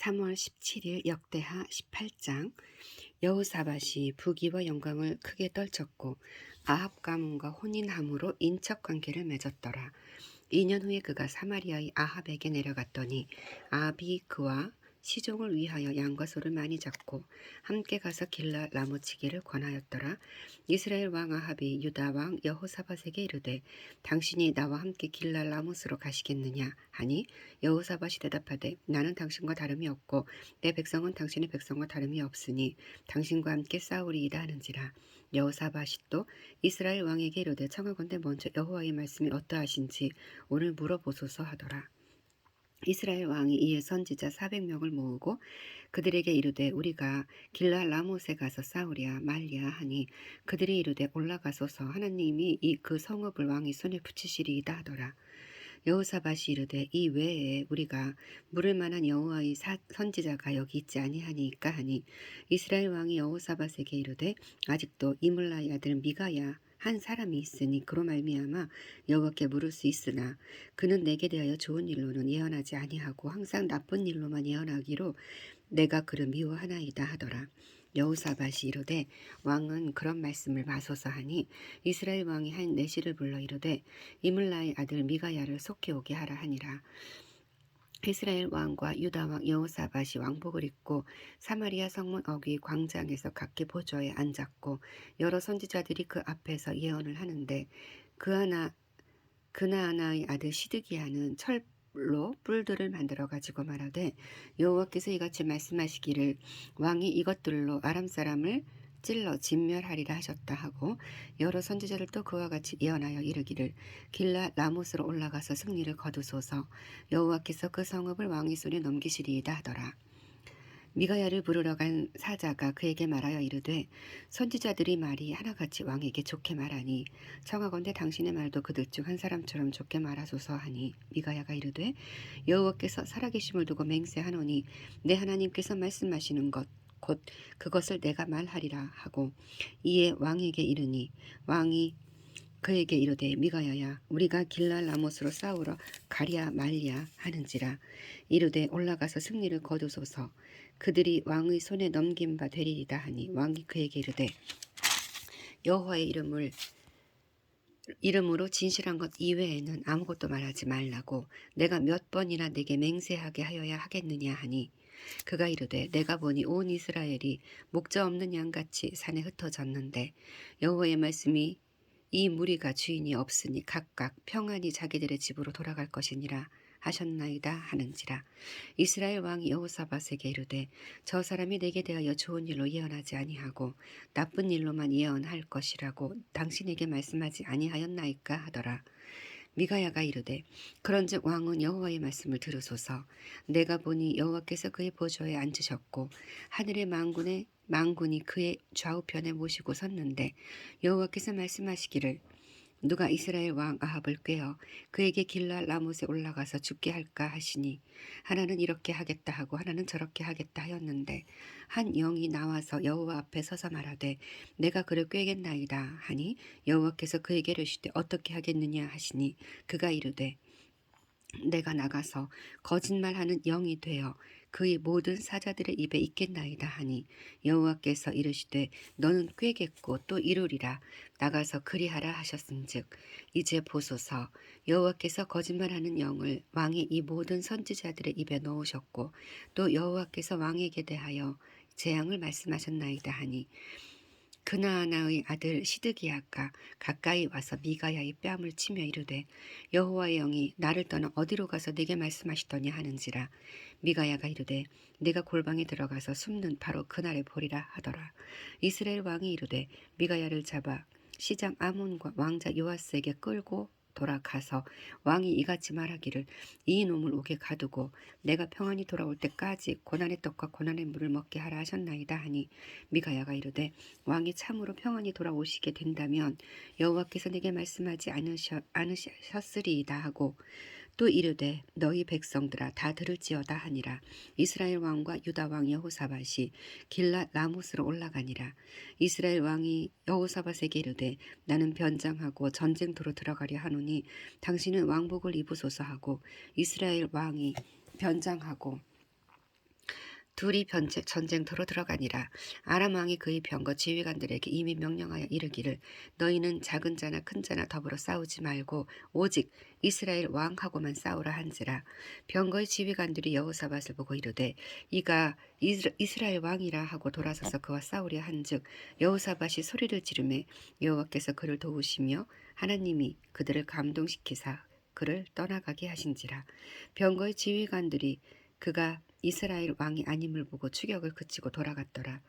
3월 17일 역대하 18장. 여호사밧이 부귀와 영광을 크게 떨쳤고 아합 가문과 혼인함으로 인척관계를 맺었더라. 2년 후에 그가 사마리아의 아합에게 내려갔더니 아합이 그와 시종을 위하여 양과 소를 많이 잡고 함께 가서 길라 나무치기를 권하였더라. 이스라엘 왕 아합이 유다 왕 여호사밧에게 이르되 당신이 나와 함께 길라 라못으로 가시겠느냐 하니 여호사밧이 대답하되 나는 당신과 다름이 없고 내 백성은 당신의 백성과 다름이 없으니 당신과 함께 싸우리이다 하는지라. 여호사밧이 또 이스라엘 왕에게 이르되 청하건대 먼저 여호와의 말씀이 어떠하신지 오늘 물어보소서 하더라. 이스라엘 왕이 이에 선지자 400명을 모으고 그들에게 이르되 우리가 길라 라못에 가서 싸우랴 말랴 하니 그들이 이르되 올라가소서 하나님이 그 성읍을 왕의 손에 붙이시리이다 하더라. 여호사밧이 이르되 이 외에 우리가 물을 만한 여호와의 선지자가 여기 있지 아니하니까 하니 이스라엘 왕이 여호사밧에게 이르되 아직도 이물라의 아들 미가야 한 사람이 있으니 그로 말미암아 여호와께 물을 수 있으나 그는 내게 대하여 좋은 일로는 예언하지 아니하고 항상 나쁜 일로만 예언하기로 내가 그를 미워하나이다 하더라. 여호사밧이 이르되 왕은 그런 말씀을 마소서 하니 이스라엘 왕이 한 내시를 불러 이르되 이물라의 아들 미가야를 속히 오게 하라 하니라. 이스라엘 왕과 유다 왕 여호사밧이 왕복을 입고 사마리아 성문 어귀 광장에서 각기 보좌에 앉았고 여러 선지자들이 그 앞에서 예언을 하는데 그나아나의 아들 시드기야는 철로 뿔들을 만들어 가지고 말하되 여호와께서 이같이 말씀하시기를 왕이 이것들로 아람 사람을 찔러 진멸하리라 하셨다 하고 여러 선지자들도 그와 같이 예언하여 이르기를 길라 라못으로 올라가서 승리를 거두소서 여호와께서 그 성읍을 왕의 손에 넘기시리이다 하더라. 미가야를 부르러 간 사자가 그에게 말하여 이르되 선지자들이 말이 하나같이 왕에게 좋게 말하니 청하건대 당신의 말도 그들 중 한 사람처럼 좋게 말하소서 하니 미가야가 이르되 여호와께서 살아계심을 두고 맹세하노니 내 하나님께서 말씀하시는 것 곧 그것을 내가 말하리라 하고 이에 왕에게 이르니 왕이 그에게 이르되 미가야야 우리가 길라 라못으로 싸우러 가랴 말랴 하는지라. 이르되 올라가서 승리를 거두소서 그들이 왕의 손에 넘긴 바 되리이다 하니 왕이 그에게 이르되 여호와의 이름으로 진실한 것 이외에는 아무것도 말하지 말라고 내가 몇 번이나 내게 맹세하게 하여야 하겠느냐 하니 그가 이르되 내가 보니 온 이스라엘이 목자 없는 양같이 산에 흩어졌는데 여호와의 말씀이 이 무리가 주인이 없으니 각각 평안히 자기들의 집으로 돌아갈 것이니라 하셨나이다 하는지라. 이스라엘 왕이 여호사밧에게 이르되 저 사람이 내게 대하여 좋은 일로 예언하지 아니하고 나쁜 일로만 예언할 것이라고 당신에게 말씀하지 아니하였나이까 하더라. 미가야가 이르되 그런즉 왕은 여호와의 말씀을 들으소서 내가 보니 여호와께서 그의 보좌에 앉으셨고 하늘의 망군이 그의 좌우편에 모시고 섰는데 여호와께서 말씀하시기를 누가 이스라엘 왕 아합을 꾀어 그에게 길라 라못에 올라가서 죽게 할까 하시니 하나는 이렇게 하겠다 하고 하나는 저렇게 하겠다 하였는데 한 영이 나와서 여호와 앞에 서서 말하되 내가 그를 꾀겠나이다 하니 여호와께서 그에게 이르시되 어떻게 하겠느냐 하시니 그가 이르되 내가 나가서 거짓말하는 영이 되어 그의 모든 사자들의 입에 있겠나이다 하니 여호와께서 이르시되 너는 꾀겠고 또 이루리라 나가서 그리하라 하셨은즉 이제 보소서 여호와께서 거짓말하는 영을 왕의 이 모든 선지자들의 입에 넣으셨고 또 여호와께서 왕에게 대하여 재앙을 말씀하셨나이다 하니 그나아나의 아들 시드기야가 가까이 와서 미가야의 뺨을 치며 이르되 여호와의 영이 나를 떠나 어디로 가서 네게 말씀하시더냐 하는지라. 미가야가 이르되 내가 골방에 들어가서 숨는 바로 그날에 보리라 하더라. 이스라엘 왕이 이르되 미가야를 잡아 시장 아몬과 왕자 요아스에게 끌고 돌아가서 왕이 이같이 말하기를 이 놈을 옥에 가두고 내가 평안히 돌아올 때까지 고난의 떡과 고난의 물을 먹게 하라 하셨나이다 하니 미가야가 이르되 왕이 참으로 평안히 돌아오시게 된다면 여호와께서 내게 말씀하지 않으셨으리이다 하고 또 이르되 너희 백성들아 다 들을지어다 하니라. 이스라엘 왕과 유다 왕 여호사밧이 길라 라못으로 올라가니라. 이스라엘 왕이 여호사밧에게 이르되 나는 변장하고 전쟁터로 들어가려 하노니 당신은 왕복을 입으소서 하고 이스라엘 왕이 변장하고 둘이 전쟁터로 들어가니라. 아람 왕이 그의 병거 지휘관들에게 이미 명령하여 이르기를 너희는 작은 자나 큰 자나 더불어 싸우지 말고 오직 이스라엘 왕하고만 싸우라 한지라. 병거의 지휘관들이 여호사밧을 보고 이르되 이가 이스라엘 왕이라 하고 돌아서서 그와 싸우려 한즉 여호사밧이 소리를 지르매 여호와께서 그를 도우시며 하나님이 그들을 감동시키사 그를 떠나가게 하신지라. 병거의 지휘관들이 그가 이스라엘 왕이 아님을 보고 추격을 그치고 돌아갔더라.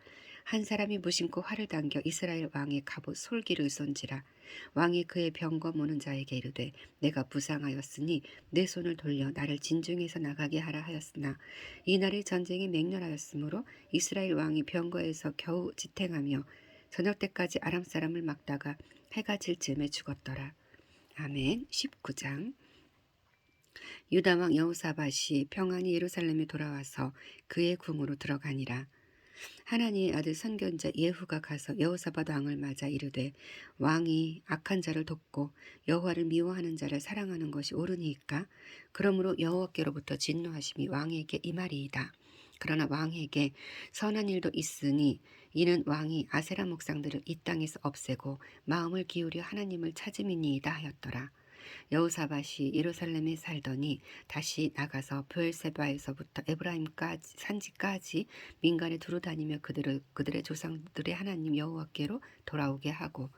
한 사람이 무심코 활을 당겨 이스라엘 왕의 갑옷 솔기를 쏜지라. 왕이 그의 병거 모는 자에게 이르되 내가 부상하였으니 내 손을 돌려 나를 진중에서 나가게 하라 하였으나 이날의 전쟁이 맹렬하였으므로 이스라엘 왕이 병거에서 겨우 지탱하며 저녁 때까지 아람 사람을 막다가 해가 질 즈음에 죽었더라. 아멘. 19장. 유다왕 여호사밧이 평안히 예루살렘에 돌아와서 그의 궁으로 들어가니라. 하나님의 아들 선견자 예후가 가서 여호사밧 왕을 맞아 이르되 왕이 악한 자를 돕고 여호와를 미워하는 자를 사랑하는 것이 옳으니까 그러므로 여호와께로부터 진노하심이 왕에게 임하리이다. 그러나 왕에게 선한 일도 있으니 이는 왕이 아세라 목상들을 이 땅에서 없애고 마음을 기울여 하나님을 찾음이니이다 하였더라. 여호사밧이 예루살렘에 살더니 다시 나가서 브엘세바에서부터 에브라임까지 산지까지 민간에 두루 다니며 그들의 조상들의 하나님 여호와께로 돌아오게 하고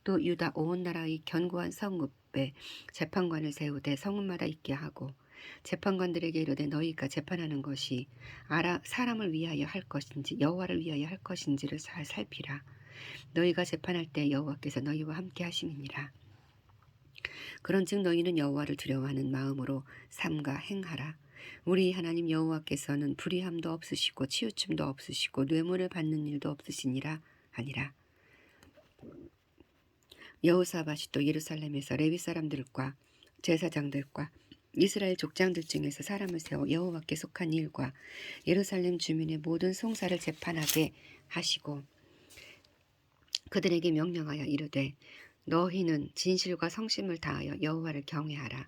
또 유다 온 나라의 견고한 성읍에 재판관을 세우되 성읍마다 있게 하고 재판관들에게 이르되 너희가 재판하는 것이 사람을 위하여 할 것인지 여호와를 위하여 할 것인지를 잘 살피라. 너희가 재판할 때 여호와께서 너희와 함께 하심이니라. 그런즉 너희는 여호와를 두려워하는 마음으로 삼가 행하라. 우리 하나님 여호와께서는 불의함도 없으시고 치우침도 없으시고 뇌물을 받는 일도 없으시니라 하니라. 여호사밧이 또 예루살렘에서 레위 사람들과 제사장들과 이스라엘 족장들 중에서 사람을 세워 여호와께 속한 일과 예루살렘 주민의 모든 송사를 재판하게 하시고 그들에게 명령하여 이르되 너희는 진실과 성심을 다하여 여호와를 경외하라.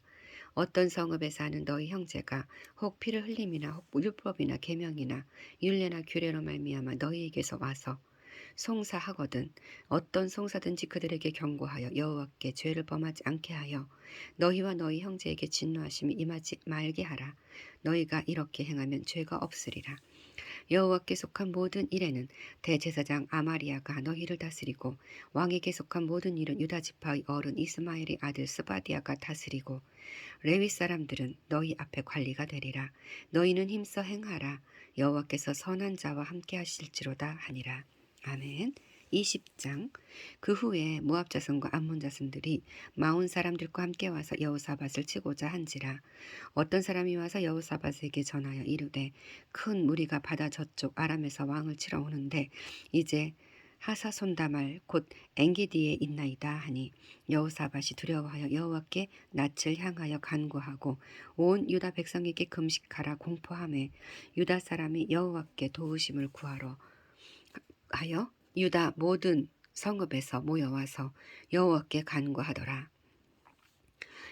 어떤 성읍에 사는 너희 형제가 혹 피를 흘림이나 혹 율법이나 계명이나 율례나 규례로 말미암아 너희에게서 와서 송사하거든 어떤 송사든지 그들에게 경고하여 여호와께 죄를 범하지 않게 하여 너희와 너희 형제에게 진노하심이 임하지 말게 하라. 너희가 이렇게 행하면 죄가 없으리라. 여호와께 속한 모든 일에는 대제사장 아마리아가 너희를 다스리고 왕에게 속한 모든 일은 유다 지파의 어른 이스마엘의 아들 스바디아가 다스리고 레위 사람들은 너희 앞에 관리가 되리라. 너희는 힘써 행하라. 여호와께서 선한 자와 함께 하실지로다 하니라. 아멘. 20장. 그 후에 모압 자손과 암몬 자손들이 마온 사람들과 함께 와서 여호사밧을 치고자 한지라. 어떤 사람이 와서 여호사밧에게 전하여 이르되 큰 무리가 바다 저쪽 아람에서 왕을 치러 오는데 이제 하사손다말 곧 엔게디에 있나이다 하니 여호사밧이 두려워하여 여호와께 낯을 향하여 간구하고 온 유다 백성에게 금식하라 공포하매 유다 사람이 여호와께 도우심을 구하러 하여 유다 모든 성읍에서 모여와서 여호와께 간구하더라.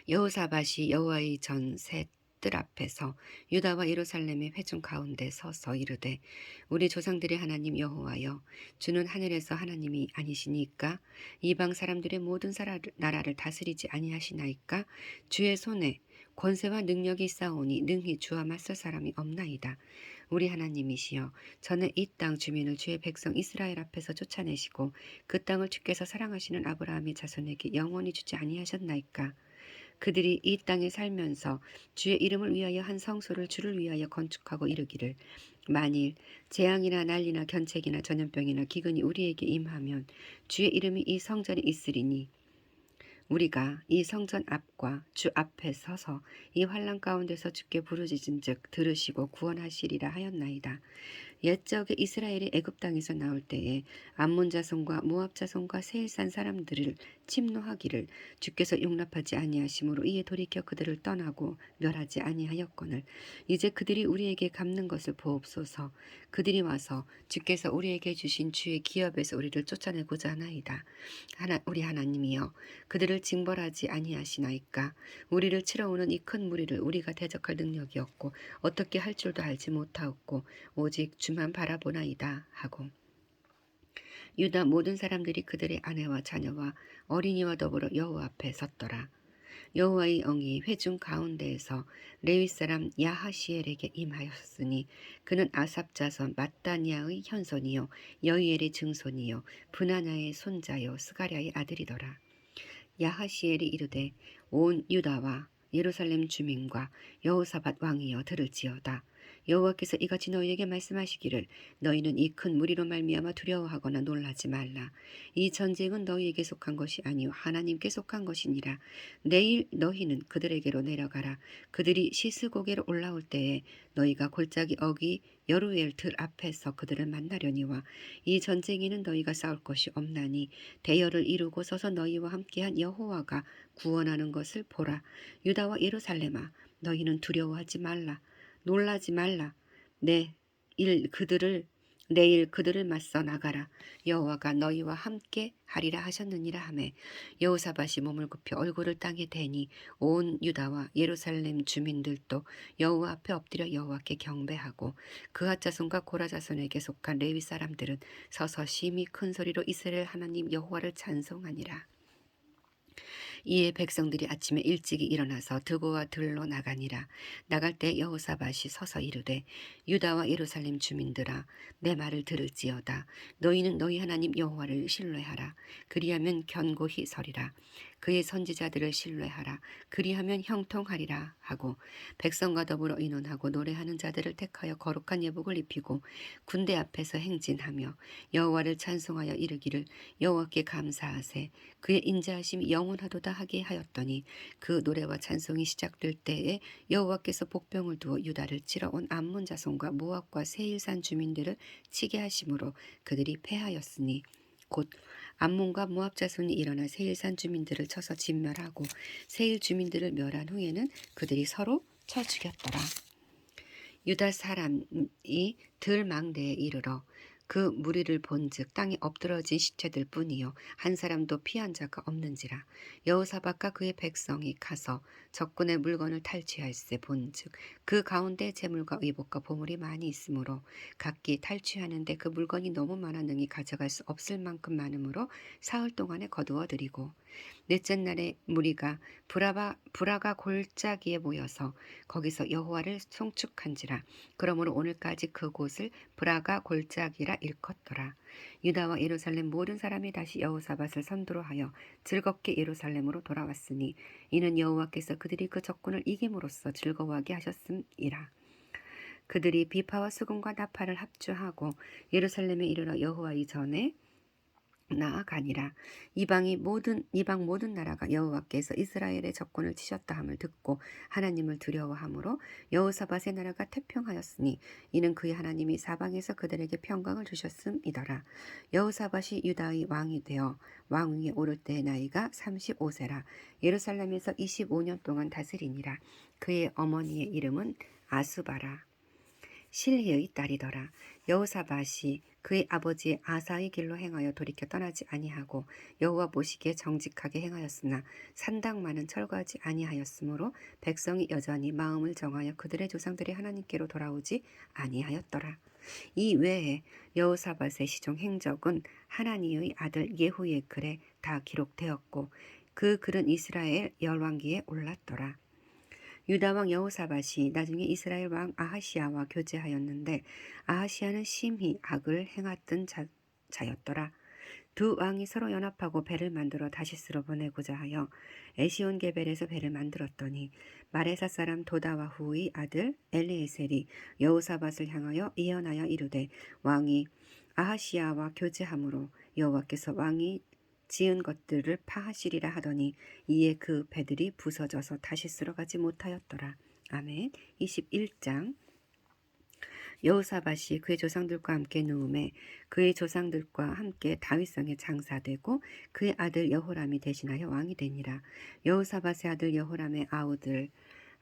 여호사밧이 여호와의 전 셋 뜰 앞에서 유다와 예루살렘의 회중 가운데 서서 이르되 우리 조상들의 하나님 여호와여 주는 하늘에서 하나님이 아니시니까 이방 사람들의 모든 나라를 다스리지 아니하시나이까 주의 손에 권세와 능력이 있사오니 능히 주와 맞설 사람이 없나이다. 우리 하나님이시여 전에 이 땅 주민을 주의 백성 이스라엘 앞에서 쫓아내시고 그 땅을 주께서 사랑하시는 아브라함의 자손에게 영원히 주지 아니하셨나이까. 그들이 이 땅에 살면서 주의 이름을 위하여 한 성소를 주를 위하여 건축하고 이르기를 만일 재앙이나 난리나 견책이나 전염병이나 기근이 우리에게 임하면 주의 이름이 이 성전에 있으리니 우리가 이 성전 앞과 주 앞에 서서 이 환난 가운데서 주께 부르짖은즉 들으시고 구원하시리라 하였나이다. 옛적에 이스라엘이 애굽 땅에서 나올 때에 암몬 자손과 모압 자손과 세일산 사람들을 침노하기를 주께서 용납하지 아니하심으로 이에 돌이켜 그들을 떠나고 멸하지 아니하였거늘 이제 그들이 우리에게 갚는 것을 보옵소서. 그들이 와서 주께서 우리에게 주신 주의 기업에서 우리를 쫓아내고자 하나이다. 우리 하나님이여 그들을 징벌하지 아니하시나이까. 우리를 치러오는 이 큰 무리를 우리가 대적할 능력이 없고 어떻게 할 줄도 알지 못하였고 오직 주만 바라보나이다 하고 유다 모든 사람들이 그들의 아내와 자녀와 어린이와 더불어 여호와 앞에 섰더라. 여호와의 영이 회중 가운데에서 레위 사람 야하시엘에게 임하였으니 그는 아삽 자손 마따니아의 현손이요 여이엘의 증손이요 브나냐의 손자요 스가랴의 아들이더라. 야하시엘이 이르되 온 유다와 예루살렘 주민과 여호사밧 왕이여 들을지어다. 여호와께서 이같이 너희에게 말씀하시기를 너희는 이 큰 무리로 말미암아 두려워하거나 놀라지 말라. 이 전쟁은 너희에게 속한 것이 아니요 하나님께 속한 것이니라. 내일 너희는 그들에게로 내려가라. 그들이 시스고개로 올라올 때에 너희가 골짜기 어기 여루엘 들 앞에서 그들을 만나려니와 이 전쟁에는 너희가 싸울 것이 없나니 대열을 이루고 서서 너희와 함께한 여호와가 구원하는 것을 보라. 유다와 예루살렘아 너희는 두려워하지 말라. 놀라지 말라. 내일 그들을 맞서 나가라. 여호와가 너희와 함께 하리라 하셨느니라 하매 여호사밧이 몸을 굽혀 얼굴을 땅에 대니 온 유다와 예루살렘 주민들도 여호와 앞에 엎드려 여호와께 경배하고 그앗 자손과 고라 자손에게 속한 레위 사람들은 서서 심히 큰 소리로 이스라엘 하나님 여호와를 찬송하니라. 이에 백성들이 아침에 일찍이 일어나서 드고와 들로 나가니라. 나갈 때 여호사밧이 서서 이르되 유다와 예루살렘 주민들아 내 말을 들을지어다. 너희는 너희 하나님 여호와를 신뢰하라. 그리하면 견고히 서리라. 그의 선지자들을 신뢰하라. 그리하면 형통하리라 하고 백성과 더불어 의논하고 노래하는 자들을 택하여 거룩한 예복을 입히고 군대 앞에서 행진하며 여호와를 찬송하여 이르기를 여호와께 감사하세. 그의 인자하심이 영원하도다 하게 하였더니 그 노래와 찬송이 시작될 때에 여호와께서 복병을 두어 유다를 치러 온 암몬 자손과 모압과 세일산 주민들을 치게 하심으로 그들이 패하였으니 곧 암몬과 모압 자손이 일어나 세일산 주민들을 쳐서 진멸하고 세일 주민들을 멸한 후에는 그들이 서로 쳐 죽였더라. 유다 사람이 들망대에 이르러 그 무리를 본즉 땅에 엎드러진 시체들 뿐이요 한 사람도 피한 자가 없는지라. 여호사밧과 그의 백성이 가서 적군의 물건을 탈취할세 본즉 그 가운데 재물과 의복과 보물이 많이 있으므로 각기 탈취하는데 그 물건이 너무 많아 능히 가져갈 수 없을 만큼 많으므로 사흘 동안에 거두어들이고 넷째 날에 무리가 브라가 골짜기에 모여서 거기서 여호와를 송축한지라. 그러므로 오늘까지 그곳을 브라가 골짜기라 일컫더라. 유다와 예루살렘 모든 사람이 다시 여호사밧을 선두로 하여 즐겁게 예루살렘으로 돌아왔으니 이는 여호와께서 그들이 그 적군을 이김으로써 즐거워하게 하셨음이라. 그들이 비파와 수금과 나팔을 합주하고 예루살렘에 이르러 여호와 이전에 나아가니라. 이방 모든 나라가 여호와께서 이스라엘의 적군을 치셨다 함을 듣고 하나님을 두려워하므로 여호사밧의 나라가 태평하였으니 이는 그의 하나님이 사방에서 그들에게 평강을 주셨음이더라. 여호사밧이 유다의 왕이 되어 왕위에 오를 때의 나이가 35세라. 예루살렘에서 25년 동안 다스리니라. 그의 어머니의 이름은 아수바라. 실히의 딸이더라. 여호사밧이 그의 아버지 아사의 길로 행하여 돌이켜 떠나지 아니하고 여호와 보시기에 정직하게 행하였으나 산당만은 철거하지 아니하였으므로 백성이 여전히 마음을 정하여 그들의 조상들의 하나님께로 돌아오지 아니하였더라. 이 외에 여호사밧의 시종 행적은 하나니의 아들 예후의 글에 다 기록되었고 그 글은 이스라엘 열왕기에 올랐더라. 유다 왕 여호사밧이 나중에 이스라엘 왕 아하시아와 교제하였는데 아하시아는 심히 악을 행하던 자였더라. 두 왕이 서로 연합하고 배를 만들어 다시스로 보내고자 하여 에시온 게벨에서 배를 만들었더니 마레사 사람 도다와후의 아들 엘리에셀이 여호사밧을 향하여 예언하여 이르되 왕이 아하시아와 교제함으로 여호와께서 왕이 지은 것들을 파하시리라 하더니 이에 그 배들이 부서져서 다시 쓸어가지 못하였더라. 아멘. 21장. 여호사밧이 그의 조상들과 함께 누움에 그의 조상들과 함께 다윗성에 장사되고 그의 아들 여호람이 대신하여 왕이 되니라. 여호사밧의 아들 여호람의 아우들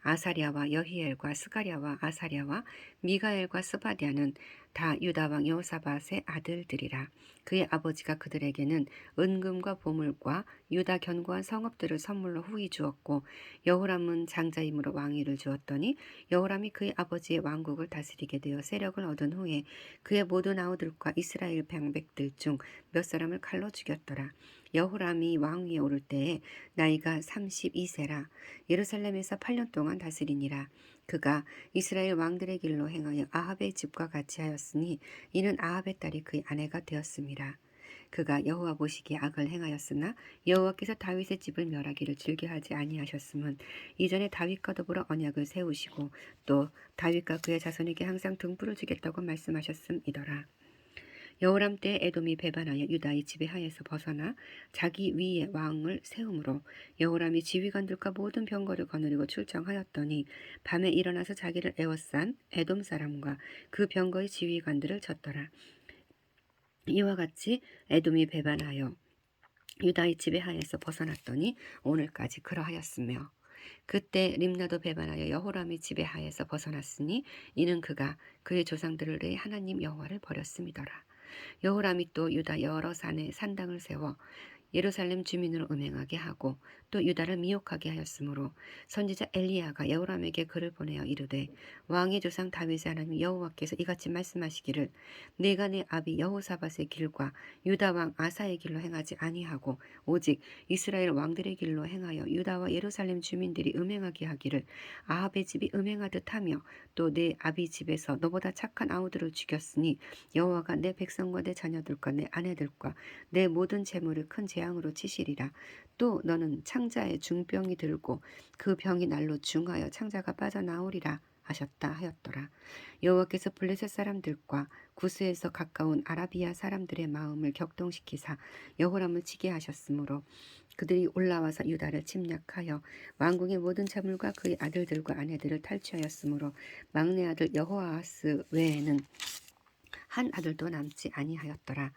아사랴와 여히엘과 스가랴와 아사랴와 미가엘과 스바디아는 다 유다왕 여호사밧의 아들들이라. 그의 아버지가 그들에게는 은금과 보물과 유다 견고한 성읍들을 선물로 후히 주었고 여호람은 장자임으로 왕위를 주었더니 여호람이 그의 아버지의 왕국을 다스리게 되어 세력을 얻은 후에 그의 모든 아우들과 이스라엘 병백들 중 몇 사람을 칼로 죽였더라. 여호람이 왕위에 오를 때에 나이가 32세라. 예루살렘에서 8년 동안 다스리니라. 그가 이스라엘 왕들의 길로 행하여 아합의 집과 같이 하였으니 이는 아합의 딸이 그의 아내가 되었음이라. 그가 여호와 보시기에 악을 행하였으나 여호와께서 다윗의 집을 멸하기를 즐겨하지 아니하셨음은 이전에 다윗과 더불어 언약을 세우시고 또 다윗과 그의 자손에게 항상 등불을 주겠다고 말씀하셨음이더라. 여호람 때 에돔이 배반하여 유다의 지배하에서 벗어나 자기 위에 왕을 세우므로 여호람이 지휘관들과 모든 병거를 거느리고 출정하였더니 밤에 일어나서 자기를 에워싼 에돔 사람과 그 병거의 지휘관들을 쳤더라. 이와 같이 에돔이 배반하여 유다의 지배하에서 벗어났더니 오늘까지 그러하였으며 그때 림나도 배반하여 여호람의 지배하에서 벗어났으니 이는 그가 그의 조상들을 위해 하나님 여호와를 버렸음이더라. 여호람이 또 유다 여러 산에 산당을 세워 예루살렘 주민으로 음행하게 하고 또 유다를 미혹하게 하였으므로 선지자 엘리야가 여호람에게 글을 보내어 이르되 왕의 조상 다윗의 하나님 여호와께서 이같이 말씀하시기를 내가 내 아비 여호사밧의 길과 유다 왕 아사의 길로 행하지 아니하고 오직 이스라엘 왕들의 길로 행하여 유다와 예루살렘 주민들이 음행하게 하기를 아합의 집이 음행하듯 하며 또 내 아비 집에서 너보다 착한 아우들을 죽였으니 여호와가 내 백성과 내 자녀들과 내 아내들과 내 모든 재물을 큰 재앙으로 치시리라. 또 너는 창자에 중병이 들고 그 병이 날로 중하여 창자가 빠져나오리라 하셨다 하였더라. 여호와께서 블레셋 사람들과 구스에서 가까운 아라비아 사람들의 마음을 격동시키사 여호람을 치게 하셨으므로 그들이 올라와서 유다를 침략하여 왕궁의 모든 재물과 그의 아들들과 아내들을 탈취하였으므로 막내 아들 여호아하스 외에는 한 아들도 남지 아니하였더라.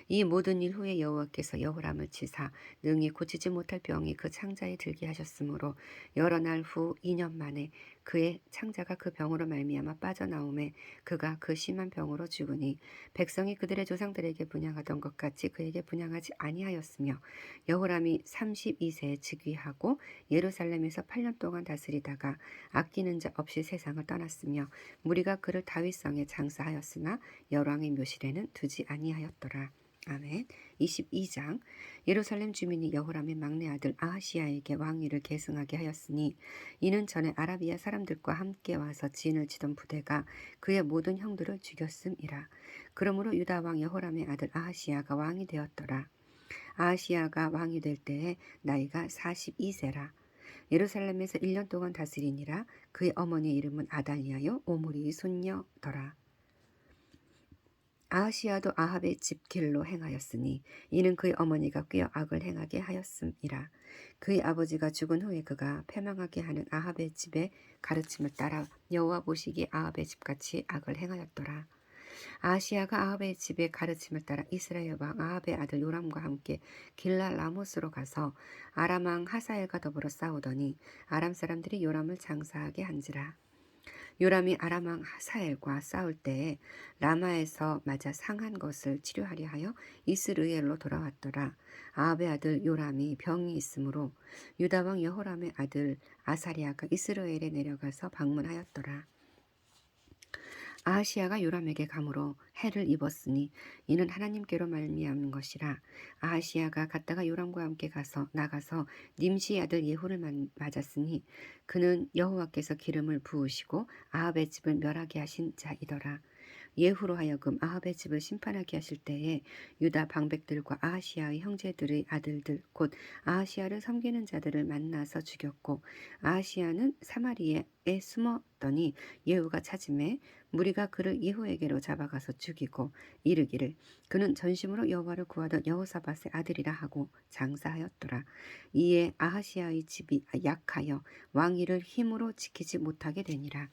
이 모든 일 후에 여호와께서 여호람을 치사 능히 고치지 못할 병이 그 창자에 들게 하셨으므로 여러 날 후 2년 만에 그의 창자가 그 병으로 말미암아 빠져나오매 그가 그 심한 병으로 죽으니 백성이 그들의 조상들에게 분향하던 것 같이 그에게 분향하지 아니하였으며 여호람이 32세에 즉위하고 예루살렘에서 8년 동안 다스리다가 아끼는 자 없이 세상을 떠났으며 무리가 그를 다윗성에 장사하였으나 열왕의 묘실에는 두지 아니하였더라. 아멘. 22장 예루살렘 주민이 여호람의 막내 아들 아하시야에게 왕위를 계승하게 하였으니 이는 전에 아라비아 사람들과 함께 와서 진을 치던 부대가 그의 모든 형들을 죽였음이라. 그러므로 유다 왕 여호람의 아들 아하시야가 왕이 되었더라. 아하시야가 왕이 될 때에 나이가 42세라. 예루살렘에서 1년 동안 다스리니라. 그의 어머니의 이름은 아달리아요 오므리의 손녀더라. 아하시야도 아합의 집 길로 행하였으니 이는 그의 어머니가 꾀어 악을 행하게 하였음이라. 그의 아버지가 죽은 후에 그가 패망하게 하는 아합의 집의 가르침을 따라 여호와 보시기에 아합의 집같이 악을 행하였더라. 아하시야가 아합의 집의 가르침을 따라 이스라엘 왕 아합의 아들 요람과 함께 길랄 라모스로 가서 아람 왕 하사엘과 더불어 싸우더니 아람 사람들이 요람을 장사하게 한지라. 요람이 아람 왕 하사엘과 싸울 때에 라마에서 맞아 상한 것을 치료하려 하여 이스르엘로 돌아왔더라. 아합의 아들 요람이 병이 있으므로 유다 왕 여호람의 아들 아사리아가 이스라엘에 내려가서 방문하였더라. 아하시야가 요람에게 감으로 해를 입었으니 이는 하나님께로 말미암은 것이라. 아하시야가 갔다가 요람과 함께 나가서 님시의 아들 예후를 맞았으니 그는 여호와께서 기름을 부으시고 아합의 집을 멸하게 하신 자이더라. 예후로 하여금 아합의 집을 심판하게 하실 때에 유다 방백들과 아하시야의 형제들의 아들들 곧 아하시야를 섬기는 자들을 만나서 죽였고 아하시야는 사마리아에 숨었더니 예후가 찾음에 무리가 그를 예후에게로 잡아가서 죽이고 이르기를 그는 전심으로 여호와를 구하던 여호사밧의 아들이라 하고 장사하였더라. 이에 아하시야의 집이 약하여 왕위를 힘으로 지키지 못하게 되니라.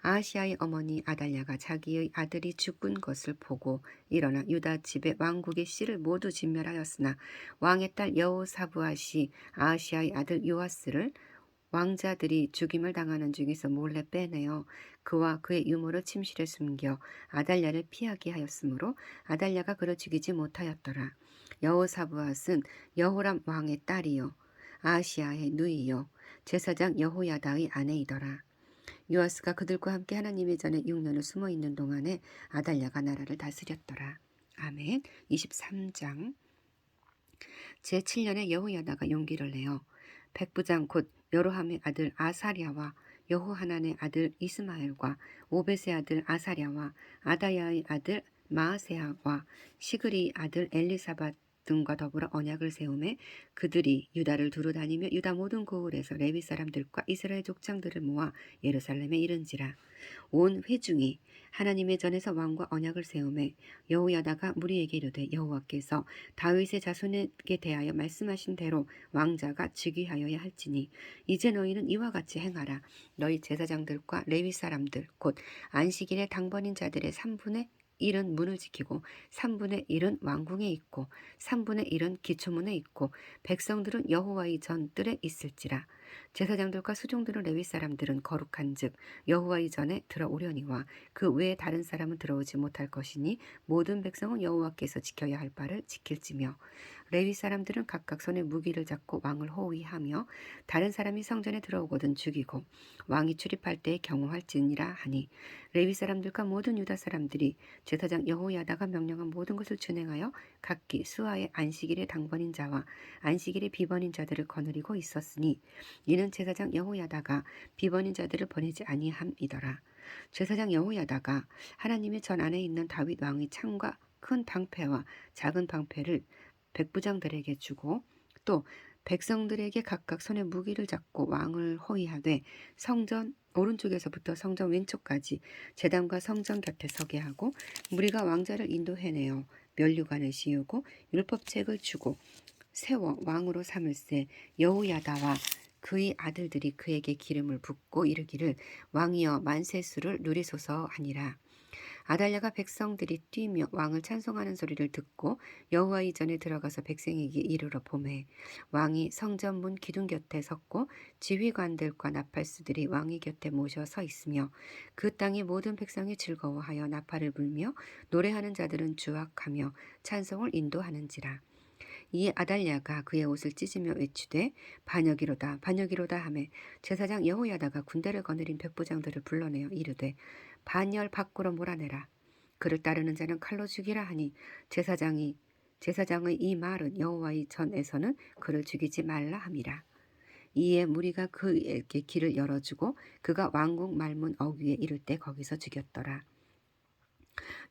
아하시아의 어머니 아달랴가 자기의 아들이 죽은 것을 보고 일어나 유다 집의 왕국의 씨를 모두 진멸하였으나 왕의 딸 여호사브앗이 아하시아의 아들 요아스를 왕자들이 죽임을 당하는 중에서 몰래 빼내어 그와 그의 유모를 침실에 숨겨 아달랴를 피하게 하였으므로 아달랴가 그를 죽이지 못하였더라. 여호사브앗은 여호람 왕의 딸이요 아하시아의 누이요 제사장 여호야다의 아내이더라. 요아스가 그들과 함께 하나님의 전에 6년을 숨어 있는 동안에 아달랴가 나라를 다스렸더라. 아멘. 23장. 제7년에 여호야다가 용기를 내어 백부장 곧 여로함의 아들 아사랴와 여호하난의 아들 이스마엘과 오벳의 아들 아사랴와 아다야의 아들 마아세아와 시그리의 아들 엘리사밧 등과 더불어 언약을 세우매 그들이 유다를 두루 다니며 유다 모든 고을에서 레위 사람들과 이스라엘 족장들을 모아 예루살렘에 이른지라. 온 회중이 하나님의 전에서 왕과 언약을 세우매 여호야다가 무리에게 이르되 여호와께서 다윗의 자손에게 대하여 말씀하신 대로 왕자가 즉위하여야 할지니 이제 너희는 이와 같이 행하라. 너희 제사장들과 레위 사람들 곧 안식일에 당번인 자들의 3분의 1은 문을 지키고 3분의 1은 왕궁에 있고 3분의 1은 기초문에 있고 백성들은 여호와의 전뜰에 있을지라. 제사장들과 수종들은 레위 사람들은 거룩한즉 여호와의 전에 들어오려니와 그 외에 다른 사람은 들어오지 못할 것이니 모든 백성은 여호와께서 지켜야 할 바를 지킬지며 레위 사람들은 각각 손에 무기를 잡고 왕을 호위하며 다른 사람이 성전에 들어오거든 죽이고 왕이 출입할 때에 경호할지니라 하니 레위 사람들과 모든 유다 사람들이 제사장 여호야다가 명령한 모든 것을 준행하여 각기 수하의 안식일의 당번인 자와 안식일의 비번인 자들을 거느리고 있었으니 이는 제사장 여호야다가 비번인 자들을 보내지 아니함이더라. 제사장 여호야다가 하나님의 전 안에 있는 다윗 왕의 창과 큰 방패와 작은 방패를 백부장들에게 주고 또 백성들에게 각각 손에 무기를 잡고 왕을 호위하되 성전 오른쪽에서부터 성전 왼쪽까지 제단과 성전 곁에 서게 하고 무리가 왕자를 인도해내어 면류관을 씌우고 율법책을 주고 세워 왕으로 삼을세 여호야다와 그의 아들들이 그에게 기름을 붓고 이르기를 왕이여 만세수를 누리소서 하니라. 아달랴가 백성들이 뛰며 왕을 찬송하는 소리를 듣고 여호와의 전에 들어가서 백성에게 이르러 보매 왕이 성전 문 기둥 곁에 섰고 지휘관들과 나팔수들이 왕의 곁에 모셔 서 있으며 그 땅의 모든 백성이 즐거워하여 나팔을 불며 노래하는 자들은 주악하며 찬송을 인도하는지라. 이에 아달랴가 그의 옷을 찢으며 외치되 반역이로다 반역이로다 하매 제사장 여호야다가 군대를 거느린 백부장들을 불러내어 이르되 반열 밖으로 몰아내라. 그를 따르는 자는 칼로 죽이라 하니 제사장의 이 말은 여호와의 전에서는 그를 죽이지 말라 함이라. 이에 무리가 그에게 길을 열어주고 그가 왕궁 말문 어귀에 이를 때 거기서 죽였더라.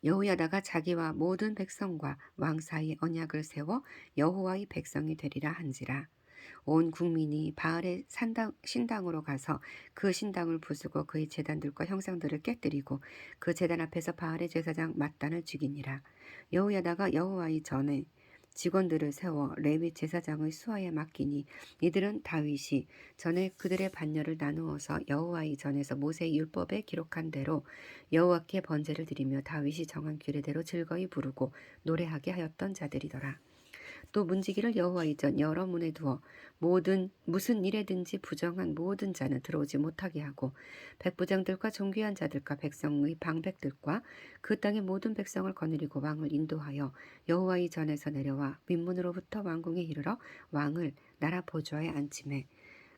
여호야다가 자기와 모든 백성과 왕 사이에 언약을 세워 여호와의 백성이 되리라 한지라. 온 국민이 바알의 신당으로 가서 그 신당을 부수고 그의 제단들과 형상들을 깨뜨리고 그 제단 앞에서 바알의 제사장 mat단을 죽이니라. 여호야다가 여호와의 전에 직원들을 세워 레위 제사장의 수하에 맡기니 이들은 다윗이 전에 그들의 반열을 나누어서 여호와의 전에서 모세의 율법에 기록한 대로 여호와께 번제를 드리며 다윗이 정한 규례대로 즐거이 부르고 노래하게 하였던 자들이더라. 또 문지기를 여호와의 전 여러 문에 두어 무슨 일에든지 부정한 모든 자는 들어오지 못하게 하고 백부장들과 존귀한 자들과 백성의 방백들과 그 땅의 모든 백성을 거느리고 왕을 인도하여 여호와의 전에서 내려와 민문으로부터 왕궁에 이르러 왕을 나라 보좌에 앉히매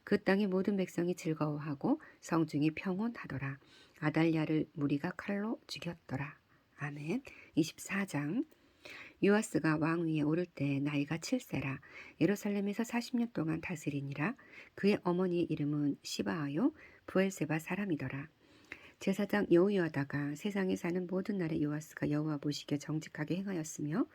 그 땅의 모든 백성이 즐거워하고 성중이 평온하더라. 아달랴를 무리가 칼로 죽였더라. 아멘. 24장. 요아스가 왕 위에 오를 때 나이가 7세라. 예루살렘에서 40년 동안 다스리니라. 그의 어머니의 이름은 시바아요 부엘세바 사람이더라. 제사장 여호야다가 세상에 사는 모든 날에 요아스가 여호와 보시기에 정직하게 행하였으며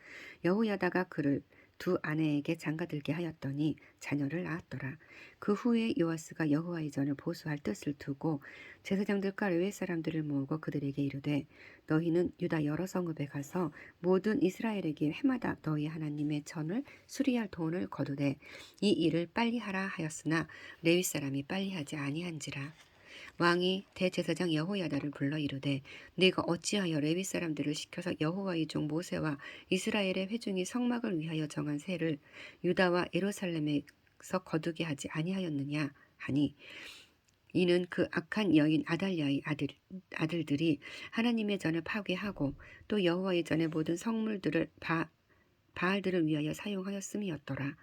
여호야다가 그를 두 아내에게 장가들게 하였더니 자녀를 낳았더라. 그 후에 요아스가 여호와의 전을 보수할 뜻을 두고 제사장들과 레위 사람들을 모으고 그들에게 이르되 너희는 유다 여러 성읍에 가서 모든 이스라엘에게 해마다 너희 하나님의 전을 수리할 돈을 거두되 이 일을 빨리 하라 하였으나 레위 사람이 빨리 하지 아니한지라. 왕이 대제사장 여호야다를 불러 이르되 네가 어찌하여 레위 사람들을 시켜서 여호와의 종 모세와 이스라엘의 회중이 성막을 위하여 정한 세를 유다와 예루살렘에서 거두게 하지 아니하였느냐 하니 이는 그 악한 여인 아달랴의 아들들이 하나님의 전을 파괴하고 또 여호와의 전의 모든 성물들을 바알들을 위하여 사용하였음이었더라.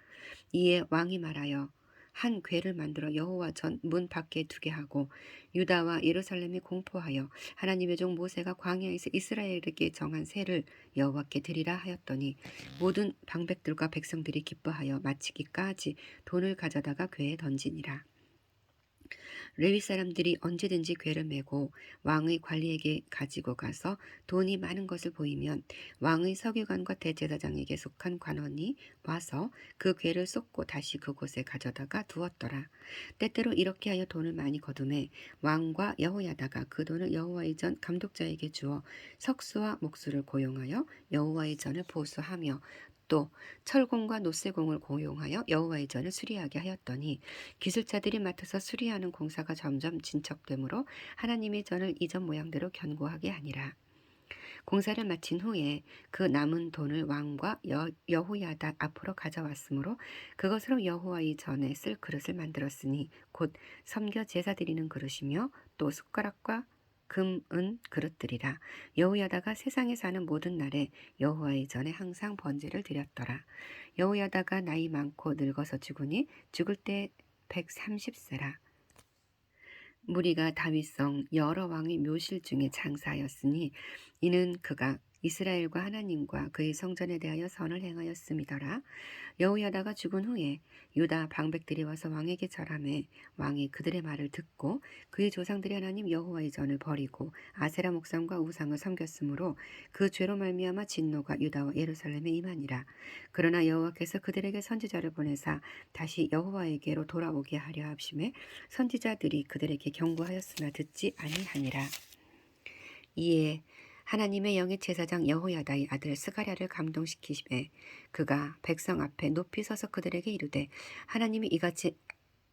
이에 왕이 말하여 한 궤를 만들어 여호와 전 문 밖에 두게 하고 유다와 예루살렘에 공포하여 하나님의 종 모세가 광야에서 이스라엘에게 정한 세를 여호와께 드리라 하였더니 모든 방백들과 백성들이 기뻐하여 마치기까지 돈을 가져다가 궤에 던지니라. 레위 사람들이 언제든지 궤를 메고 왕의 관리에게 가지고 가서 돈이 많은 것을 보이면 왕의 서기관과 대제사장에게 속한 관원이 와서 그 궤를 쏟고 다시 그곳에 가져다가 두었더라. 때때로 이렇게 하여 돈을 많이 거두매 왕과 여호야다가 그 돈을 여호와의 전 감독자에게 주어 석수와 목수를 고용하여 여호와의 전을 보수하며 또 철공과 노쇠공을 고용하여 여호와의 전을 수리하게 하였더니 기술자들이 맡아서 수리하는 공사가 점점 진척되므로 하나님의 전을 이전 모양대로 견고하게 하니라. 공사를 마친 후에 그 남은 돈을 왕과 여호야다 앞으로 가져왔으므로 그것으로 여호와의 전에 쓸 그릇을 만들었으니 곧 섬겨 제사 드리는 그릇이며 또 숟가락과 금, 은 그릇들이라. 여호야다가 세상에 사는 모든 날에 여호와의 전에 항상 번제를 드렸더라. 여호야다가 나이 많고 늙어서 죽으니 죽을 때 130세라. 무리가 다윗성 여러 왕의 묘실 중에 장사하였으니 이는 그가 이스라엘과 하나님과 그의 성전에 대하여 선을 행하였음이더라. 여호야다가 죽은 후에 유다 방백들이 와서 왕에게 절하매 왕이 그들의 말을 듣고 그의 조상들이 하나님 여호와의 전을 버리고 아세라 목상과 우상을 섬겼으므로 그 죄로 말미암아 진노가 유다와 예루살렘에 임하니라. 그러나 여호와께서 그들에게 선지자를 보내사 다시 여호와에게로 돌아오게 하려 합심에 선지자들이 그들에게 경고하였으나 듣지 아니하니라. 이에 하나님의 영의 제사장 여호야다의 아들 스가랴를 감동시키심에 그가 백성 앞에 높이 서서 그들에게 이르되 하나님이 이같이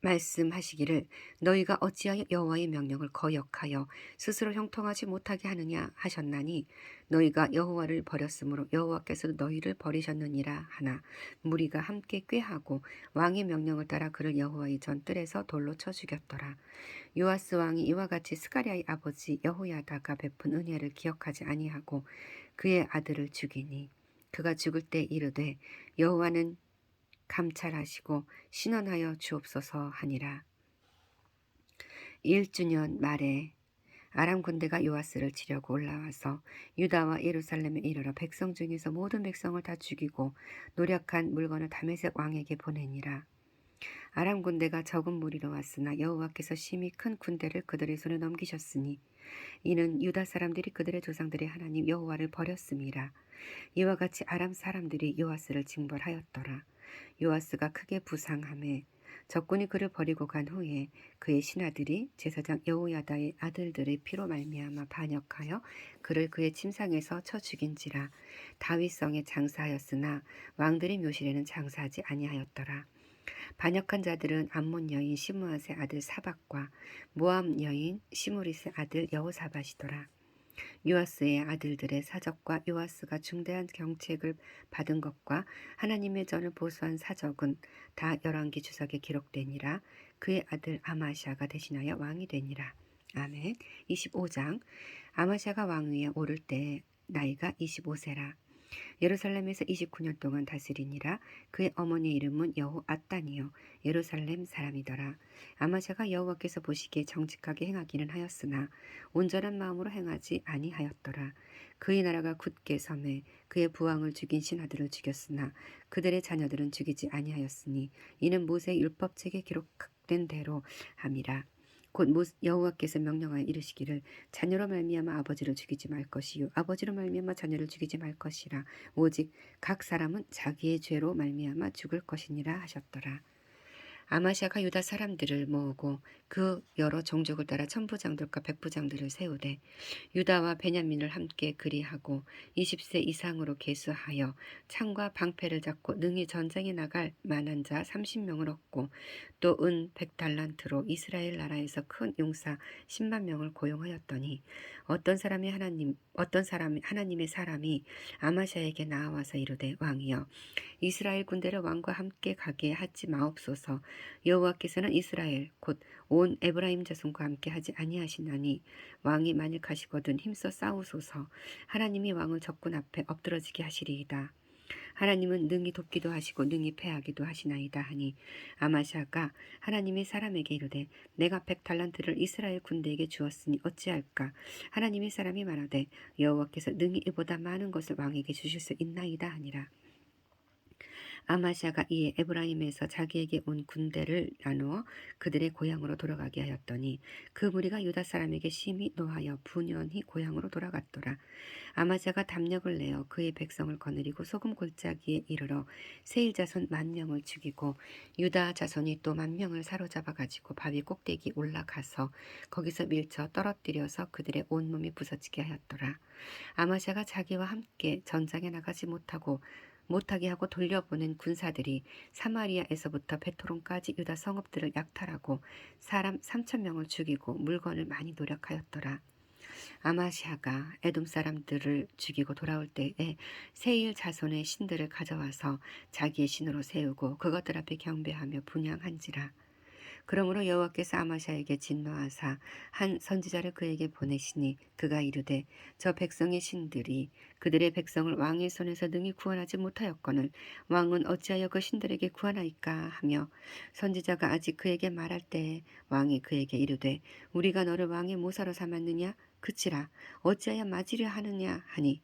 말씀하시기를 너희가 어찌하여 여호와의 명령을 거역하여 스스로 형통하지 못하게 하느냐 하셨나니 너희가 여호와를 버렸으므로 여호와께서도 너희를 버리셨느니라 하나 무리가 함께 꾀하고 왕의 명령을 따라 그를 여호와의 전뜰에서 돌로 쳐 죽였더라. 요아스 왕이 이와 같이 스가랴의 아버지 여호야다가 베푼 은혜를 기억하지 아니하고 그의 아들을 죽이니 그가 죽을 때 이르되 여호와는 감찰하시고 신원하여 주옵소서 하니라. 1주년 말에 아람 군대가 요아스를 치려고 올라와서 유다와 예루살렘에 이르러 백성 중에서 모든 백성을 다 죽이고 노력한 물건을 다메섹 왕에게 보내니라. 아람 군대가 적은 무리로 왔으나 여호와께서 심히 큰 군대를 그들의 손에 넘기셨으니 이는 유다 사람들이 그들의 조상들의 하나님 여호와를 버렸음이라. 이와 같이 아람 사람들이 요아스를 징벌하였더라. 요아스가 크게 부상하매 적군이 그를 버리고 간 후에 그의 신하들이 제사장 여호야다의 아들들의 피로 말미암아 반역하여 그를 그의 침상에서 쳐 죽인지라. 다윗성에 장사하였으나 왕들의 묘실에는 장사하지 아니하였더라. 반역한 자들은 암몬 여인 시므앗의 아들 사박과 모압 여인 시무리스의 아들 여호사밧이더라. 요아스의 아들들의 사적과 요아스가 중대한 경책을 받은 것과 하나님의 전을 보수한 사적은 다 열왕기 주석에 기록되니라. 그의 아들 아마시아가 대신하여 왕이 되니라. 아멘. 25장. 아마시아가 왕위에 오를 때 나이가 25세라. 예루살렘에서 29년 동안 다스리니라. 그의 어머니 이름은 여호앗단이요 예루살렘 사람이더라. 아마샤가 여호와께서 보시기에 정직하게 행하기는 하였으나 온전한 마음으로 행하지 아니하였더라. 그의 나라가 굳게 섬에 그의 부왕을 죽인 신하들을 죽였으나 그들의 자녀들은 죽이지 아니하였으니 이는 모세의 율법책에 기록된 대로 함이라. 곧 여호와께서 명령하여 이르시기를 자녀로 말미암아 아버지를 죽이지 말 것이요 아버지로 말미암아 자녀를 죽이지 말 것이라. 오직 각 사람은 자기의 죄로 말미암아 죽을 것이니라 하셨더라. 아마샤가 유다 사람들을 모으고 그 여러 종족을 따라 천부장들과 백부장들을 세우되 유다와 베냐민을 함께 그리하고 20세 이상으로 계수하여 창과 방패를 잡고 능히 전쟁에 나갈 만한 자 30명을 얻고 또 은 100달란트로 이스라엘 나라에서 큰 용사 10만 명을 고용하였더니 어떤 사람이 하나님의 사람이 아마샤에게 나와서 이르되 왕이여 이스라엘 군대를 왕과 함께 가게 하지 마옵소서. 여호와께서는 이스라엘 곧 온 에브라임 자손과 함께 하지 아니하시나니 왕이 만일 가시거든 힘써 싸우소서. 하나님이 왕을 적군 앞에 엎드러지게 하시리이다. 하나님은 능히 돕기도 하시고 능히 패하기도 하시나이다 하니 아마샤가 하나님의 사람에게 이르되 내가 100달란트를 이스라엘 군대에게 주었으니 어찌할까. 하나님의 사람이 말하되 여호와께서 능히 이보다 많은 것을 왕에게 주실 수 있나이다 하니라. 아마샤가 이에 에브라임에서 자기에게 온 군대를 나누어 그들의 고향으로 돌아가게 하였더니 그 무리가 유다 사람에게 심히 노하여 분연히 고향으로 돌아갔더라. 아마샤가 담력을 내어 그의 백성을 거느리고 소금 골짜기에 이르러 세일 자손 10,000명을 죽이고 유다 자손이 또 10,000명을 사로잡아 가지고 바위 꼭대기 올라가서 거기서 밀쳐 떨어뜨려서 그들의 온몸이 부서지게 하였더라. 아마샤가 자기와 함께 전장에 나가지 못하게 하고 돌려보낸 군사들이 사마리아에서부터 베토론까지 유다 성읍들을 약탈하고 사람 3,000명을 죽이고 물건을 많이 노력하였더라. 아마시아가 에돔 사람들을 죽이고 돌아올 때에 세일 자손의 신들을 가져와서 자기의 신으로 세우고 그것들 앞에 경배하며 분향한지라. 그러므로 여호와께서 아마샤에게 진노하사 한 선지자를 그에게 보내시니 그가 이르되 저 백성의 신들이 그들의 백성을 왕의 손에서 능히 구원하지 못하였거늘 왕은 어찌하여 그 신들에게 구하나이까 하며 선지자가 아직 그에게 말할 때에 왕이 그에게 이르되 우리가 너를 왕의 모사로 삼았느냐 그치라 어찌하여 맞으려 하느냐 하니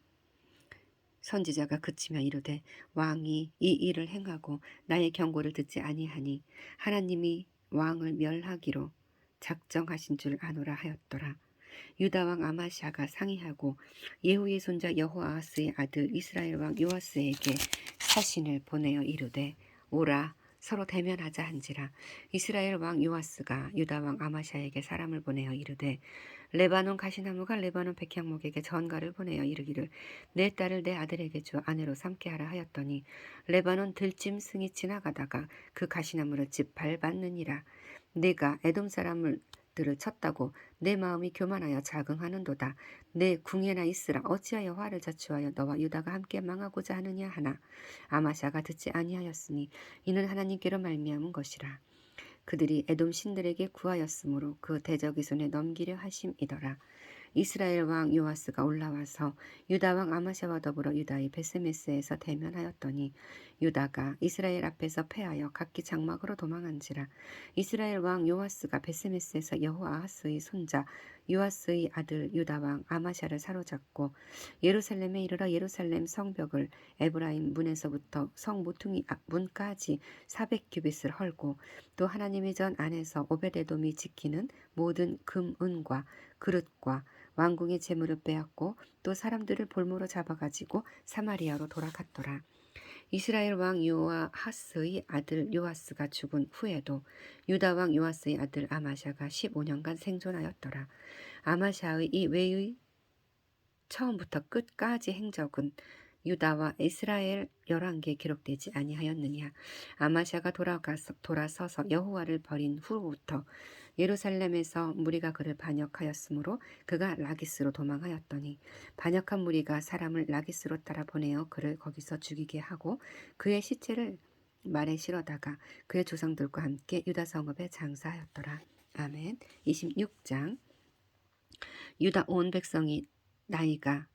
선지자가 그치며 이르되 왕이 이 일을 행하고 나의 경고를 듣지 아니하니 하나님이 왕을 멸하기로 작정하신 줄 아노라 하였더라. 유다 왕 아마샤가 상의하고 예후의 손자 여호아하스의 아들 이스라엘 왕 요아스에게 사신을 보내어 이르되 오라 서로 대면하자 한지라. 이스라엘 왕 요아스가 유다 왕 아마샤에게 사람을 보내어 이르되 레바논 가시나무가 레바논 백향목에게 전가를 보내어 이르기를 내 딸을 내 아들에게 주어 아내로 삼게 하라 하였더니 레바논 들짐승이 지나가다가 그 가시나무를 짓밟았느니라. 내가 에돔 사람들을 쳤다고 내 마음이 교만하여 자긍하는도다. 내 궁예나 있으라 어찌하여 화를 자초하여 너와 유다가 함께 망하고자 하느냐 하나 아마샤가 듣지 아니하였으니 이는 하나님께로 말미암은 것이라. 그들이 에돔 신들에게 구하였으므로 그 대적의 손에 넘기려 하심이더라. 이스라엘 왕 요아스가 올라와서 유다 왕 아마샤와 더불어 유다의 베세메스에서 대면하였더니 유다가 이스라엘 앞에서 패하여 각기 장막으로 도망한지라. 이스라엘 왕 요아스가 베세메스에서 여호아하스의 손자 요아스의 아들 유다 왕 아마샤를 사로잡고 예루살렘에 이르러 예루살렘 성벽을 에브라임 문에서부터 성 모퉁이 문까지 400규빗을 헐고 또 하나님의 전 안에서 오베데돔이 지키는 모든 금, 은과 그릇과 왕궁의 재물을 빼앗고 또 사람들을 볼모로 잡아가지고 사마리아로 돌아갔더라. 이스라엘 왕 요아하스의 아들 요아스가 죽은 후에도 유다 왕 요아스의 아들 아마샤가 15년간 생존하였더라. 아마샤의 이 외의 처음부터 끝까지 행적은 유다와 이스라엘 열왕기에 기록되지 아니하였느냐. 아마샤가 돌아서서 여호와를 버린 후부터 예루살렘에서 무리가 그를 반역하였으므로 그가 라기스로 도망하였더니 반역한 무리가 사람을 라기스로 따라 보내어 그를 거기서 죽이게 하고 그의 시체를 말에 실어다가 그의 조상들과 함께 유다 성읍에 장사하였더라. 아멘. 26장. 유다 온 백성이 나이가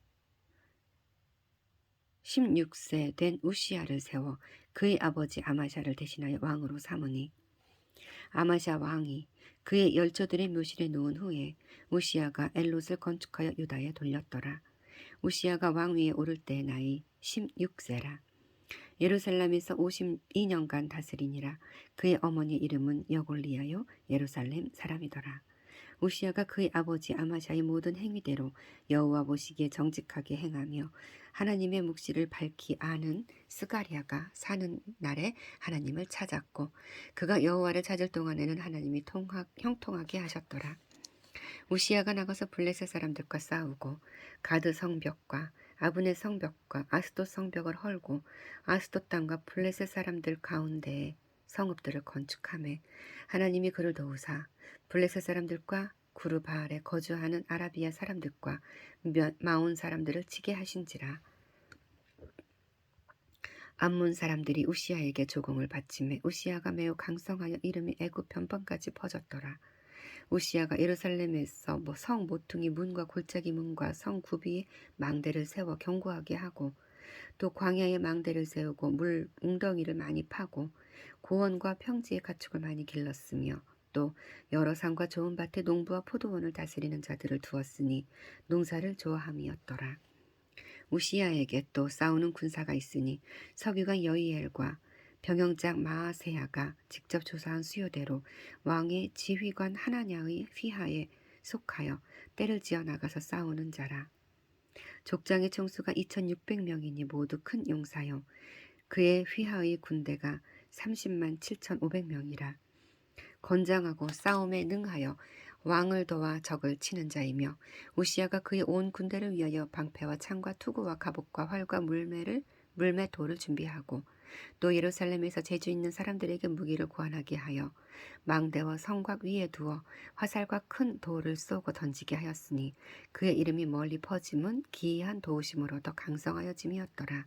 16세 된 우시야를 세워 그의 아버지 아마샤를 대신하여 왕으로 삼으니 아마샤 왕이 그의 열조들의 묘실에 놓은 후에 우시야가 엘롯을 건축하여 유다에 돌렸더라. 우시야가 왕위에 오를 때 나이 16세라. 예루살렘에서 52년간 다스리니라. 그의 어머니 이름은 여골리아요 예루살렘 사람이더라. 우시야가 그의 아버지 아마샤의 모든 행위대로 여호와 보시기에 정직하게 행하며 하나님의 묵시를 밝히 아는 스가랴가 사는 날에 하나님을 찾았고 그가 여호와를 찾을 동안에는 하나님이 형통하게 하셨더라. 우시야가 나가서 블레셋 사람들과 싸우고 가드 성벽과 아브네 성벽과 아스돗 성벽을 헐고 아스돗 땅과 블레셋 사람들 가운데에 성읍들을 건축하매 하나님이 그를 도우사 블레셋 사람들과 구르바알에 거주하는 아라비아 사람들과 마온 사람들을 치게 하신지라. 암몬 사람들이 우시야에게 조공을 바치매 우시야가 매우 강성하여 이름이 애굽 변방까지 퍼졌더라. 우시야가 예루살렘에서 성 모퉁이 문과 골짜기 문과 성 구비에 망대를 세워 견고하게 하고 또 광야에 망대를 세우고 물 웅덩이를 많이 파고 고원과 평지의 가축을 많이 길렀으며 또 여러 산과 좋은 밭에 농부와 포도원을 다스리는 자들을 두었으니 농사를 좋아함이었더라. 우시야에게 또 싸우는 군사가 있으니 서기관 여이엘과 병영장 마아세야가 직접 조사한 수요대로 왕의 지휘관 하나냐의 휘하에 속하여 때를 지어 나가서 싸우는 자라. 족장의 총수가 2600명이니 모두 큰 용사요. 그의 휘하의 군대가 30만 7500명이라. 건장하고 싸움에 능하여 왕을 도와 적을 치는 자이며 우시야가 그의 온 군대를 위하여 방패와 창과 투구와 갑옷과 활과 물매 돌을 준비하고 또 예루살렘에서 재주 있는 사람들에게 무기를 구하게 하여 망대와 성곽 위에 두어 화살과 큰 돌을 쏘고 던지게 하였으니 그의 이름이 멀리 퍼짐은 기이한 도우심으로 더 강성하여짐이었더라.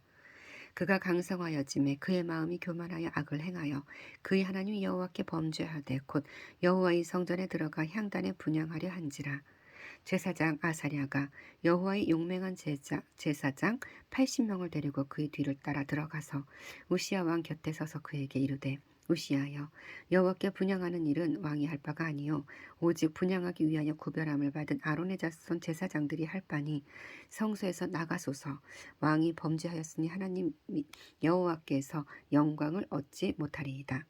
그가 강성하여짐에 그의 마음이 교만하여 악을 행하여 그의 하나님 여호와께 범죄하되 곧 여호와의 성전에 들어가 향단에 분향하려 한지라. 제사장 아사랴가 여호와의 용맹한 제사장 80명을 데리고 그의 뒤를 따라 들어가서 우시야 왕 곁에 서서 그에게 이르되 우시야여 여호와께 분향하는 일은 왕이 할 바가 아니요 오직 분향하기 위하여 구별함을 받은 아론의 자손 제사장들이 할 바니 성소에서 나가소서. 왕이 범죄하였으니 하나님 여호와께서 영광을 얻지 못하리이다.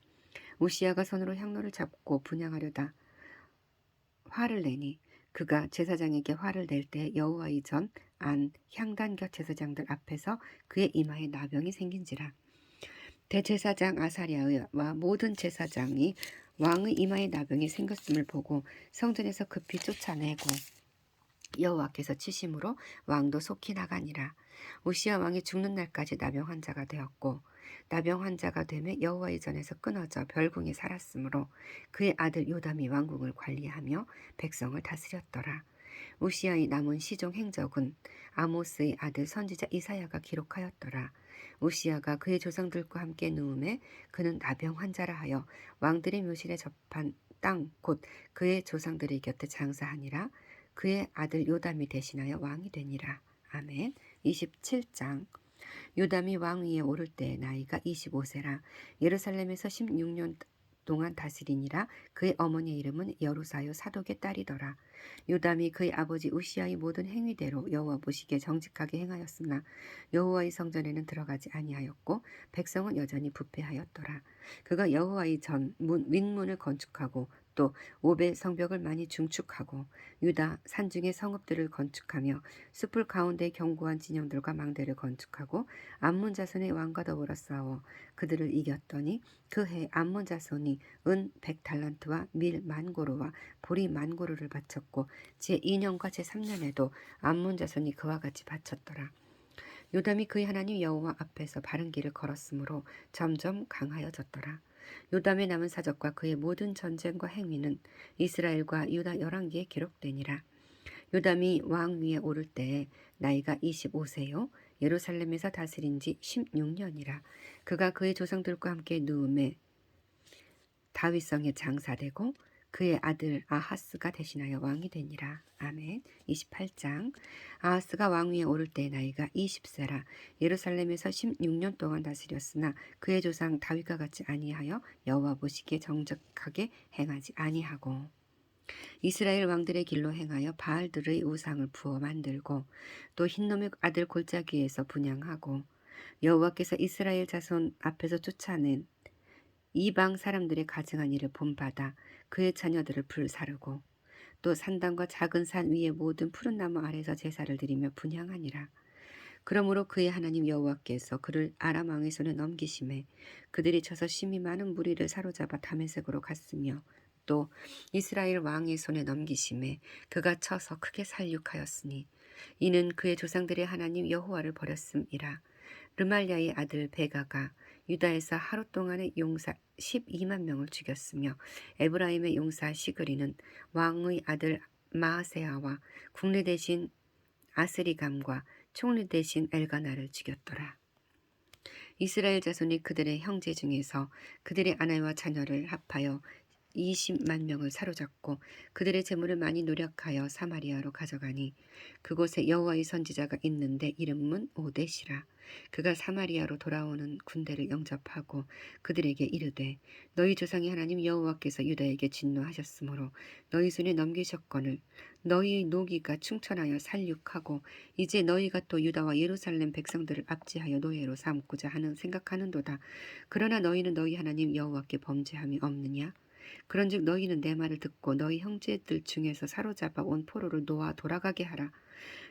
우시야가 손으로 향로를 잡고 분향하려다 화를 내니 그가 제사장에게 화를 낼 때 여호와의 전 안 향단 곁 제사장들 앞에서 그의 이마에 나병이 생긴지라. 대제사장 아사랴와 모든 제사장이 왕의 이마에 나병이 생겼음을 보고 성전에서 급히 쫓아내고 여호와께서 치심으로 왕도 속히 나가니라. 우시야 왕이 죽는 날까지 나병 환자가 되었고 나병 환자가 되매 여호와의 전에서 끊어져 별궁에 살았으므로 그의 아들 요담이 왕궁을 관리하며 백성을 다스렸더라. 우시야의 남은 시종 행적은 아모스의 아들 선지자 이사야가 기록하였더라. 우시야가 그의 조상들과 함께 누움에 그는 나병 환자라 하여 왕들의 묘실에 접한 땅 곧 그의 조상들의 곁에 장사하니라. 그의 아들 요담이 대신하여 왕이 되니라. 아멘. 27장. 요담이 왕 위에 오를 때 나이가 25세라. 예루살렘에서 16년 동안 다스리니라. 그의 어머니의 이름은 여루사요 사독의 딸이더라. 요담이 그의 아버지 우시야의 모든 행위대로 여호와 보시기에 정직하게 행하였으나 여호와의 성전에는 들어가지 아니하였고 백성은 여전히 부패하였더라. 그가 여호와의 윗문을 건축하고 또 오벳 성벽을 많이 중축하고 유다 산중의 성읍들을 건축하며 숲을 가운데 견고한 진영들과 망대를 건축하고 암몬 자손의 왕과 더불어 싸워 그들을 이겼더니 그 해 암몬 자손이 은 100달란트와 밀 10,000고루와 보리 10,000고루를 바쳤고 제2년과 제3년에도 암몬 자손이 그와 같이 바쳤더라. 요담이 그의 하나님 여호와 앞에서 바른 길을 걸었으므로 점점 강하여졌더라. 요담의 남은 사적과 그의 모든 전쟁과 행위는 이스라엘과 유다 열왕기에 기록되니라. 요담이 왕 위에 오를 때에 나이가 25세요 예루살렘에서 다스린 지 16년이라. 그가 그의 조상들과 함께 누움에 다윗성에 장사되고 그의 아들 아하스가 대신하여 왕이 되니라. 아멘. 28장. 아하스가 왕 위에 오를 때 나이가 20세라. 예루살렘에서 16년 동안 다스렸으나 그의 조상 다윗과 같이 아니하여 여호와 보시기에 정직하게 행하지 아니하고 이스라엘 왕들의 길로 행하여 바알들의 우상을 부어 만들고 또 흰놈의 아들 골짜기에서 분향하고 여호와께서 이스라엘 자손 앞에서 쫓아낸 이방 사람들의 가증한 일을 본받아 그의 자녀들을 불사르고 또 산당과 작은 산 위에 모든 푸른 나무 아래서 제사를 드리며 분향하니라. 그러므로 그의 하나님 여호와께서 그를 아람 왕의 손에 넘기심에 그들이 쳐서 심히 많은 무리를 사로잡아 다메섹으로 갔으며 또 이스라엘 왕의 손에 넘기심에 그가 쳐서 크게 살육하였으니 이는 그의 조상들의 하나님 여호와를 버렸음이라. 르말랴의 아들 베가가 유다에서 하루 동안에 용사 12만 명을 죽였으며 에브라임의 용사 시그리는 왕의 아들 마아세아와 국내 대신 아스리감과 총리 대신 엘가나를 죽였더라. 이스라엘 자손이 그들의 형제 중에서 그들의 아내와 자녀를 합하여 20만 명을 사로잡고 그들의 재물을 많이 노력하여 사마리아로 가져가니 그곳에 여호와의 선지자가 있는데 이름은 오뎃이라. 그가 사마리아로 돌아오는 군대를 영접하고 그들에게 이르되 너희 조상의 하나님 여호와께서 유다에게 진노하셨으므로 너희 손에 넘기셨거늘 너희의 노기가 충천하여 살육하고 이제 너희가 또 유다와 예루살렘 백성들을 압제하여 노예로 삼고자 하는 생각하는도다. 그러나 너희는 너희 하나님 여호와께 범죄함이 없느냐? 그런즉 너희는 내 말을 듣고 너희 형제들 중에서 사로잡아 온 포로를 놓아 돌아가게 하라.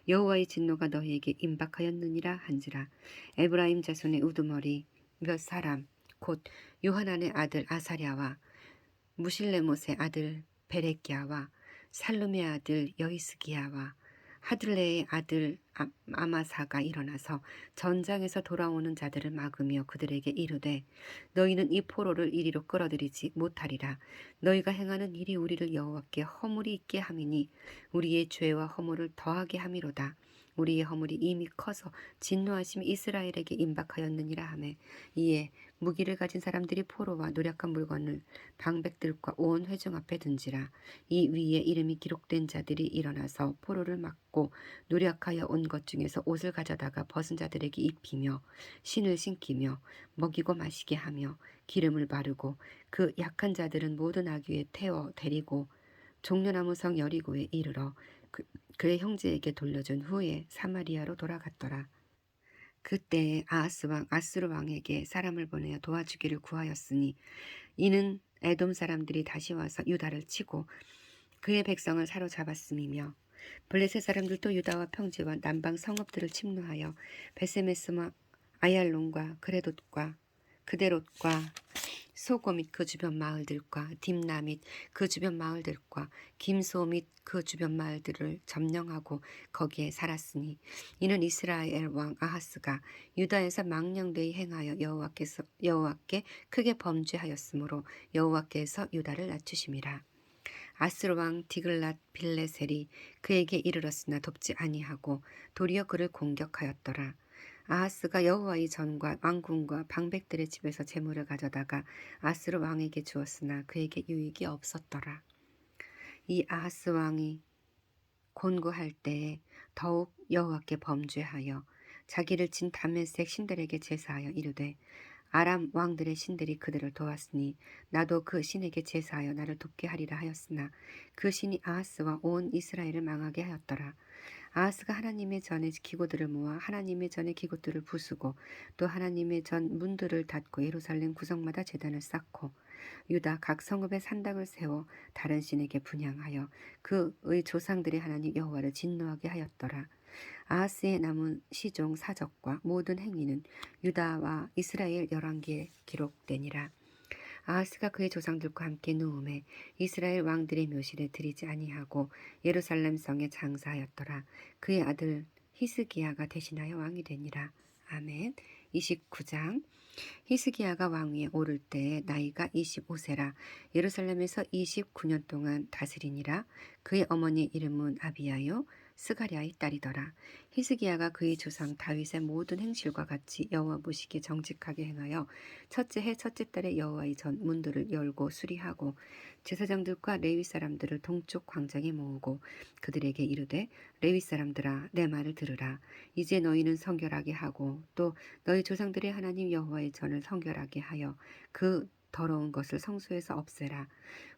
여호와의 진노가 너희에게 임박하였느니라 한지라. 에브라임 자손의 우두머리 몇 사람 곧 요하난의 아들 아사랴와 무실레못의 아들 베레기야와 살룸의 아들 여이스기야와 하들레의 아들 아마사가 일어나서 전장에서 돌아오는 자들을 막으며 그들에게 이르되 너희는 이 포로를 이리로 끌어들이지 못하리라. 너희가 행하는 일이 우리를 여호와께 허물이 있게 함이니 우리의 죄와 허물을 더하게 함이로다. 우리의 허물이 이미 커서 진노하심이 이스라엘에게 임박하였느니라 하매 이에 무기를 가진 사람들이 포로와 노력한 물건을 방백들과 온 회중 앞에 든지라. 이 위에 이름이 기록된 자들이 일어나서 포로를 막고 노력하여 온 것 중에서 옷을 가져다가 벗은 자들에게 입히며 신을 신기며 먹이고 마시게 하며 기름을 바르고 그 약한 자들은 모든 아귀에 태워 데리고 종려나무 성 여리고에 이르러 그의 형제에게 돌려준 후에 사마리아로 돌아갔더라. 그때에 아하스 왕 아스루 왕에게 사람을 보내어 도와주기를 구하였으니 이는 에돔 사람들이 다시 와서 유다를 치고 그의 백성을 사로잡았음이며 블레셋 사람들도 유다와 평지와 남방 성읍들을 침노하여 베세메스와 아얄론과 그레돗과 그데롯과 소고 및 그 주변 마을들과 딥나 및 그 주변 마을들과 김소 및 그 주변 마을들을 점령하고 거기에 살았으니 이는 이스라엘 왕 아하스가 유다에서 망령되이 행하여 여호와께 크게 범죄하였으므로 여호와께서 유다를 낮추심이라. 아스로 왕 디글랏 빌레셀이 그에게 이르렀으나 돕지 아니하고 도리어 그를 공격하였더라. 아하스가 여호와의 전과 왕궁과 방백들의 집에서 재물을 가져다가 아스로 왕에게 주었으나 그에게 유익이 없었더라. 이 아하스 왕이 곤고할 때에 더욱 여호와께 범죄하여 자기를 친 다메섹 신들에게 제사하여 이르되 아람 왕들의 신들이 그들을 도왔으니 나도 그 신에게 제사하여 나를 돕게 하리라 하였으나 그 신이 아하스와 온 이스라엘을 망하게 하였더라. 아하스가 하나님의 전에 기구들을 모아 하나님의 전에 기구들을 부수고 또 하나님의 전 문들을 닫고 예루살렘 구성마다 제단을 쌓고 유다 각 성읍에 산당을 세워 다른 신에게 분향하여 그의 조상들의 하나님 여호와를 진노하게 하였더라. 아하스의 남은 시종 사적과 모든 행위는 유다와 이스라엘 열왕기에 기록되니라. 아하스가 그의 조상들과 함께 누움에 이스라엘 왕들의 묘실에 들이지 아니하고 예루살렘 성에 장사하였더라. 그의 아들 히스기야가 대신하여 왕이 되니라. 아멘. 29장. 히스기야가 왕위에 오를 때에 나이가 25세라. 예루살렘에서 29년 동안 다스리니라. 그의 어머니의 이름은 아비야요 스가랴의 딸이더라. 히스기야가 그의 조상 다윗의 모든 행실과 같이 여호와 보시기에 정직하게 행하여 첫째 해 첫째 달에 여호와의 전 문들을 열고 수리하고 제사장들과 레위 사람들을 동쪽 광장에 모으고 그들에게 이르되 레위 사람들아 내 말을 들으라. 이제 너희는 성결하게 하고 또 너희 조상들의 하나님 여호와의 전을 성결하게 하여 그 더러운 것을 성소에서 없애라.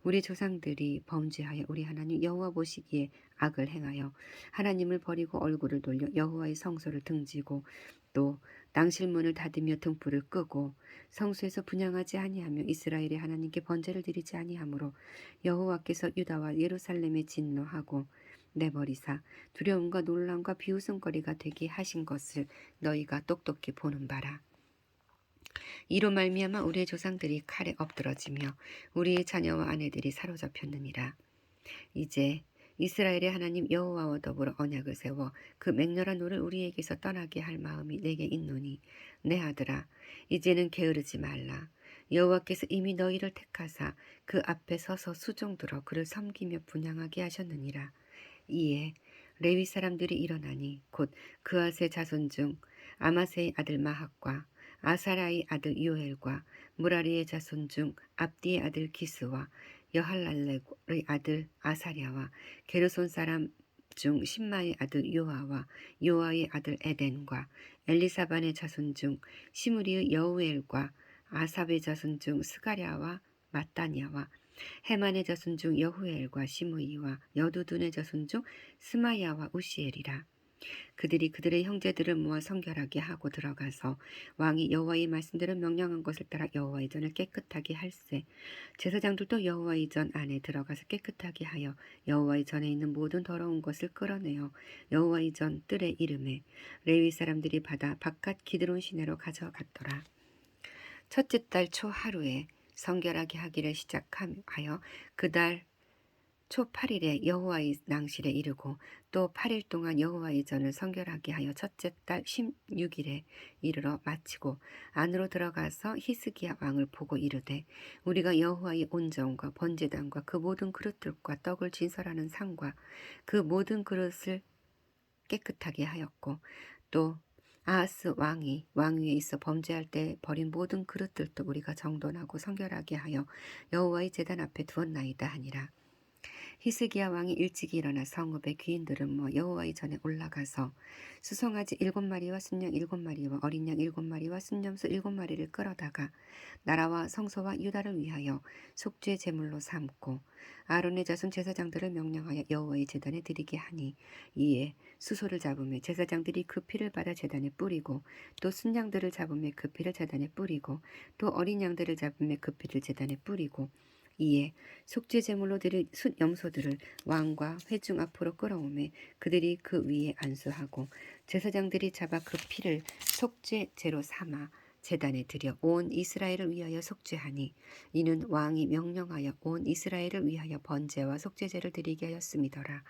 우리 조상들이 범죄하여 우리 하나님 여호와 보시기에 악을 행하여 하나님을 버리고 얼굴을 돌려 여호와의 성소를 등지고 또 낭실문을 닫으며 등불을 끄고 성소에서 분향하지 아니하며 이스라엘의 하나님께 번제를 드리지 아니하므로 여호와께서 유다와 예루살렘에 진노하고 내버리사 두려움과 놀람과 비웃음거리가 되게 하신 것을 너희가 똑똑히 보는 바라. 이로 말미암아 우리의 조상들이 칼에 엎드러지며 우리의 자녀와 아내들이 사로잡혔느니라. 이제 이스라엘의 하나님 여호와와 더불어 언약을 세워 그 맹렬한 노를 우리에게서 떠나게 할 마음이 내게 있노니 내 아들아 이제는 게으르지 말라. 여호와께서 이미 너희를 택하사 그 앞에 서서 수종들어 그를 섬기며 분향하게 하셨느니라. 이에 레위 사람들이 일어나니 곧 그앗의 자손 중 아마세의 아들 마학과 아사라의 아들 요엘과 무라리의 자손 중 압디의 아들 기스와 여할랄레의 아들 아사랴와 게르손 사람 중 신마의 아들 요아와 요아의 아들 에덴과 엘리사반의 자손 중 시므리의 여우엘과 아삽의 자손 중 스가랴와 마따냐와 헤만의 자손 중 여후엘과 시므이와 여두둔의 자손 중 스마야와 우시엘이라. 그들이 그들의 형제들을 모아 성결하게 하고 들어가서 왕이 여호와의 말씀대로 명령한 것을 따라 여호와의 전을 깨끗하게 할세. 제사장들도 여호와의 전 안에 들어가서 깨끗하게 하여 여호와의 전에 있는 모든 더러운 것을 끌어내어 여호와의 전 뜰의 이름에 레위 사람들이 받아 바깥 기드론 시내로 가져갔더라. 첫째 달 초 하루에 성결하게 하기를 시작하여 그달 초 8일에 여호와의 낭실에 이르고 또 8일 동안 여호와의 전을 성결하게 하여 첫째 달 16일에 이르러 마치고 안으로 들어가서 히스기야 왕을 보고 이르되 우리가 여호와의 온전과 번제단과 그 모든 그릇들과 떡을 진설하는 상과 그 모든 그릇을 깨끗하게 하였고 또 아하스 왕이 왕위에 있어 범죄할 때 버린 모든 그릇들도 우리가 정돈하고 성결하게 하여 여호와의 제단 앞에 두었나이다 하니라. 히스기야 왕이 일찍이 일어나 성읍의 귀인들은 여호와의 전에 올라가서 수송아지 7마리와 순양 7마리와 어린 양 7마리와 순염소 7마리를 끌어다가 나라와 성소와 유다를 위하여 속죄 제물로 삼고 아론의 자손 제사장들을 명령하여 여호와의 제단에 드리게 하니 이에 수소를 잡으며 제사장들이 그 피를 받아 제단에 뿌리고 또 순양들을 잡으며 그 피를 제단에 뿌리고 또 어린 양들을 잡으며 그 피를 제단에 뿌리고 이에 속죄 제물로 드릴 숫염소들을 왕과 회중 앞으로 끌어오매 그들이 그 위에 안수하고 제사장들이 잡아 그 피를 속죄제로 삼아 제단에 드려 온 이스라엘을 위하여 속죄하니 이는 왕이 명령하여 온 이스라엘을 위하여 번제와 속죄제를 드리게 하였음이더라.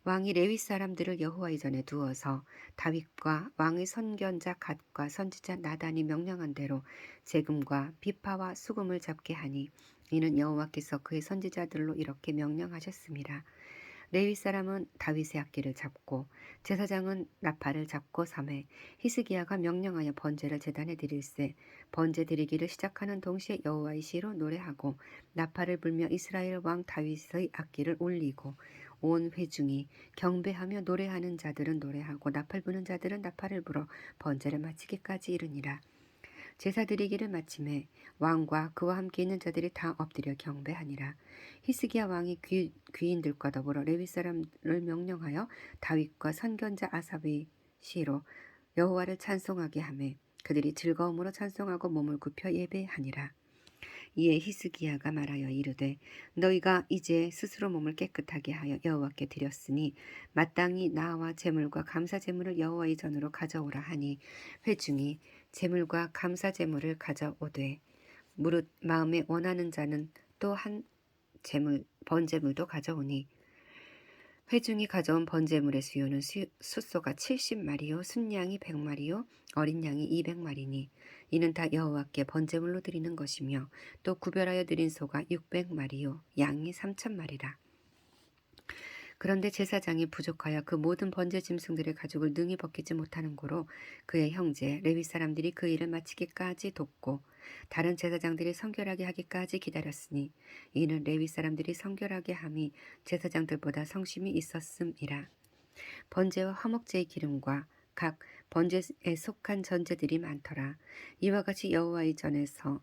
왕이 레위 사람들을 여호와의 전에 두어서 다윗과 왕의 선견자 갓과 선지자 나단이 명령한 대로 세금과 비파와 수금을 잡게 하니 이는 여호와께서 그의 선지자들로 이렇게 명령하셨습니다. 레위 사람은 다윗의 악기를 잡고 제사장은 나팔을 잡고 삼해 히스기야가 명령하여 번제를 제단에 드릴세. 번제 드리기를 시작하는 동시에 여호와의 시로 노래하고 나팔을 불며 이스라엘 왕 다윗의 악기를 울리고 온 회중이 경배하며 노래하는 자들은 노래하고 나팔 부는 자들은 나팔을 불어 번제를 마치기까지 이르니라. 제사 드리기를 마침에 왕과 그와 함께 있는 자들이 다 엎드려 경배하니라. 히스기야 왕이 귀인들과 더불어 레위 사람을 명령하여 다윗과 선견자 아삽의 시로 여호와를 찬송하게 하매 그들이 즐거움으로 찬송하고 몸을 굽혀 예배하니라. 이에 히스기야가 말하여 이르되 너희가 이제 스스로 몸을 깨끗하게 하여 여호와께 드렸으니 마땅히 나와 제물과 감사 제물을 여호와의 전으로 가져오라 하니 회중이 제물과 감사 제물을 가져오되 무릇 마음에 원하는 자는 또 한 제물 번제물도 가져오니 회중이 가져온 번제물의 수요는 숫소가 70마리요 순양이 100마리요 어린 양이 200마리니 이는 다 여호와께 번제물로 드리는 것이며 또 구별하여 드린 소가 600마리요 양이 3,000마리라. 그런데 제사장이 부족하여 그 모든 번제 짐승들의 가죽을 능히 벗기지 못하는 고로 그의 형제 레위 사람들이 그 일을 마치기까지 돕고 다른 제사장들이 성결하게 하기까지 기다렸으니 이는 레위 사람들이 성결하게 함이 제사장들보다 성심이 있었음이라. 번제와 화목제의 기름과 각 번제에 속한 전제들이 많더라. 이와 같이 여호와의 전에서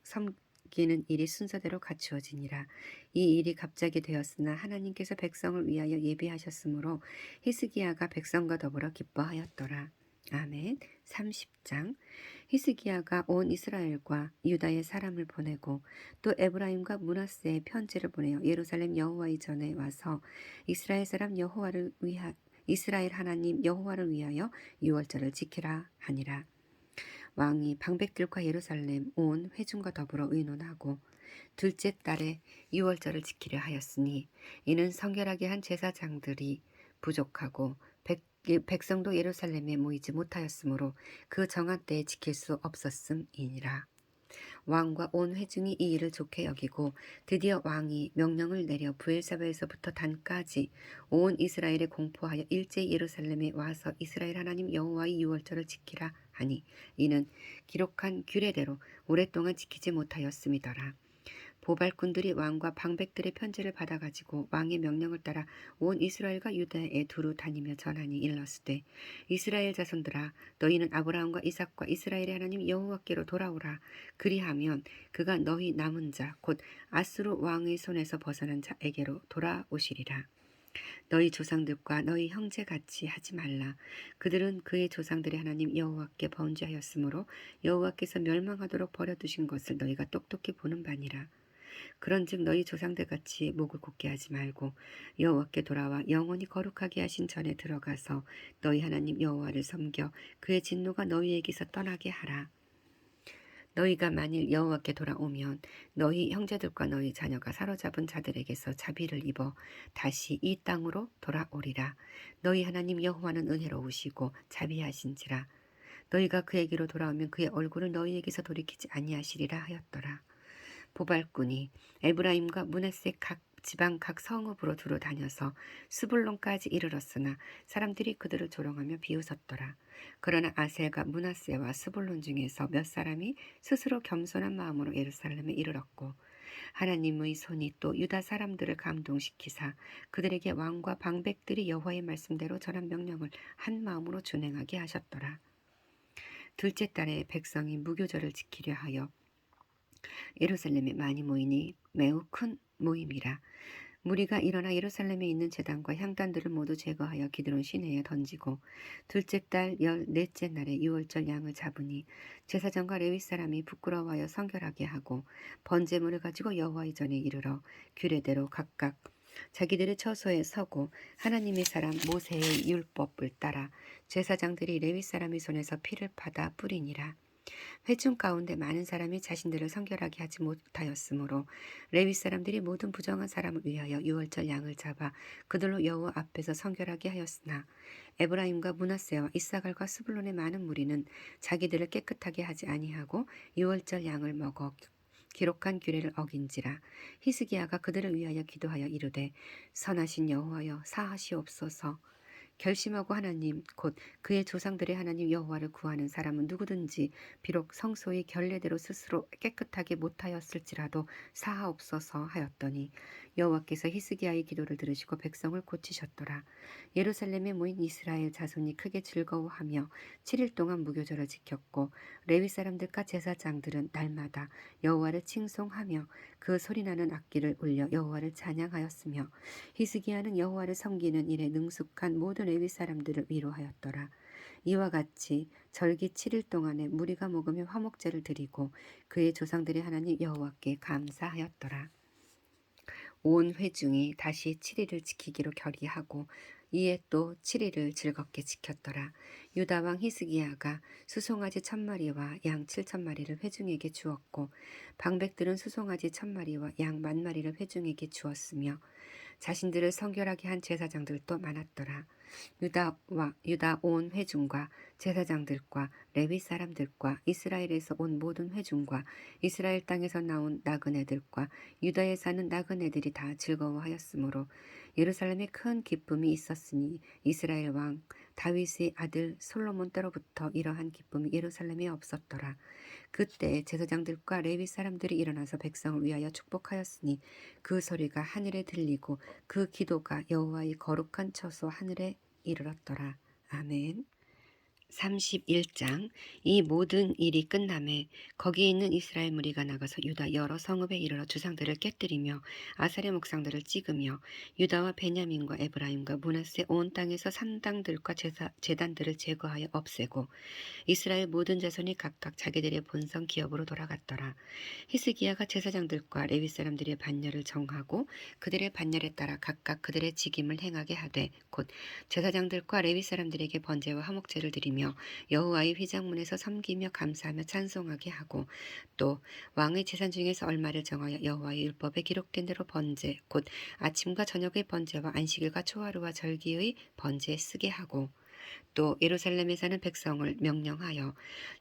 옮기는 일이 순서대로 갖추어지니라. 이 일이 갑자기 되었으나 하나님께서 백성을 위하여 예비하셨으므로 히스기야가 백성과 더불어 기뻐하였더라. 아멘. 30장. 히스기야가 온 이스라엘과 유다의 사람을 보내고 또 에브라임과 므낫세에 편지를 보내어 예루살렘 여호와의 전에 와서 이스라엘 사람 여호와를 위하 이스라엘 하나님 여호와를 위하여 유월절을 지키라 하니라. 왕이 방백들과 예루살렘 온 회중과 더불어 의논하고 둘째 달에 유월절을 지키려 하였으니 이는 성결하게 한 제사장들이 부족하고 백성도 예루살렘에 모이지 못하였으므로 그 정한 때에 지킬 수 없었음이니라. 왕과 온 회중이 이 일을 좋게 여기고 드디어 왕이 명령을 내려 브엘사바에서부터 단까지 온 이스라엘에 공포하여 일제히 예루살렘에 와서 이스라엘 하나님 여호와의 유월절을 지키라 하니 이는 기록한 규례대로 오랫동안 지키지 못하였음이더라. 보발꾼들이 왕과 방백들의 편지를 받아가지고 왕의 명령을 따라 온 이스라엘과 유다에 두루 다니며 전하니 일렀으되 이스라엘 자손들아 너희는 아브라함과 이삭과 이스라엘의 하나님 여호와께로 돌아오라. 그리하면 그가 너희 남은 자 곧 아수르 왕의 손에서 벗어난 자에게로 돌아오시리라. 너희 조상들과 너희 형제같이 하지 말라. 그들은 그의 조상들의 하나님 여호와께 범죄하였으므로 여호와께서 멸망하도록 버려두신 것을 너희가 똑똑히 보는 바니라. 그런즉 너희 조상들같이 목을 굳게 하지 말고 여호와께 돌아와 영원히 거룩하게 하신 전에 들어가서 너희 하나님 여호와를 섬겨 그의 진노가 너희에게서 떠나게 하라. 너희가 만일 여호와께 돌아오면 너희 형제들과 너희 자녀가 사로잡은 자들에게서 자비를 입어 다시 이 땅으로 돌아오리라. 너희 하나님 여호와는 은혜로우시고 자비하신지라. 너희가 그에게로 돌아오면 그의 얼굴을 너희에게서 돌이키지 아니하시리라 하였더라. 보발꾼이 에브라임과 므낫세 각 지방 각 성읍으로 두루 다녀서 스불론까지 이르렀으나 사람들이 그들을 조롱하며 비웃었더라. 그러나 아셀과 므낫세와 스불론 중에서 몇 사람이 스스로 겸손한 마음으로 예루살렘에 이르렀고 하나님의 손이 또 유다 사람들을 감동시키사 그들에게 왕과 방백들이 여호와의 말씀대로 전한 명령을 한 마음으로 준행하게 하셨더라. 둘째 달에 백성이 무교절을 지키려 하여 예루살렘에 많이 모이니 매우 큰 모임이라. 무리가 일어나 예루살렘에 있는 제단과 향단들을 모두 제거하여 기드론 시내에 던지고 둘째 달 14째 날에 유월절 양을 잡으니 제사장과 레위 사람이 부끄러워하여 성결하게 하고 번제물을 가지고 여호와의 전에 이르러 규례대로 각각 자기들의 처소에 서고 하나님의 사람 모세의 율법을 따라 제사장들이 레위 사람의 손에서 피를 받아 뿌리니라. 회중 가운데 많은 사람이 자신들을 성결하게 하지 못하였으므로 레위 사람들이 모든 부정한 사람을 위하여 유월절 양을 잡아 그들로 여호와 앞에서 성결하게 하였으나 에브라임과 므낫세와 이사갈과 스불론의 많은 무리는 자기들을 깨끗하게 하지 아니하고 유월절 양을 먹어 기록한 규례를 어긴지라. 히스기야가 그들을 위하여 기도하여 이르되 선하신 여호와여 사하시옵소서. 결심하고 하나님 곧 그의 조상들의 하나님 여호와를 구하는 사람은 누구든지 비록 성소의 결례대로 스스로 깨끗하게 못하였을지라도 사하옵소서 하였더니 여호와께서 히스기야의 기도를 들으시고 백성을 고치셨더라. 예루살렘에 모인 이스라엘 자손이 크게 즐거워하며 7일 동안 무교절을 지켰고 레위 사람들과 제사장들은 날마다 여호와를 칭송하며 그 소리나는 악기를 울려 여호와를 찬양하였으며 히스기야는 여호와를 섬기는 일에 능숙한 모든 레위 사람들을 위로하였더라. 이와 같이 절기 7일 동안에 무리가 먹으며 화목제를 드리고 그의 조상들의 하나님 여호와께 감사하였더라. 온 회중이 다시 7일을 지키기로 결의하고 이에 또 7일을 즐겁게 지켰더라. 유다왕 히스기야가 수송아지 1000마리와 양 7000마리를 회중에게 주었고 방백들은 수송아지 1000마리와 양 10,000마리를 회중에게 주었으며 자신들을 성결하게 한 제사장들도 많았더라. 유다 온 회중과 제사장들과 레위 사람들과 이스라엘에서 온 모든 회중과 이스라엘 땅에서 나온 나그네들과 유다에 사는 나그네들이 다 즐거워하였으므로 예루살렘에 큰 기쁨이 있었으니 이스라엘 왕 다윗의 아들 솔로몬 때로부터 이러한 기쁨이 예루살렘에 없었더라. 그때 제사장들과 레위 사람들이 일어나서 백성을 위하여 축복하였으니 그 소리가 하늘에 들리고 그 기도가 여호와의 거룩한 처소 하늘에 이르렀더라. 아멘. 31장. 이 모든 일이 끝남에 거기에 있는 이스라엘 무리가 나가서 유다 여러 성읍에 이르러 주상들을 깨뜨리며 아사랴 목상들을 찍으며 유다와 베냐민과 에브라임과 므낫세 온 땅에서 산당들과 제단들을 제거하여 없애고 이스라엘 모든 자손이 각각 자기들의 본성 기업으로 돌아갔더라. 히스기야가 제사장들과 레위 사람들의 반열을 정하고 그들의 반열에 따라 각각 그들의 직임을 행하게 하되 곧 제사장들과 레위 사람들에게 번제와 화목제를 드리며 여호와의 휘장문에서 섬기며 감사하며 찬송하게 하고 또 왕의 재산 중에서 얼마를 정하여 여호와의 율법에 기록된 대로 번제 곧 아침과 저녁의 번제와 안식일과 초하루와 절기의 번제에 쓰게 하고 또 예루살렘에 사는 백성을 명령하여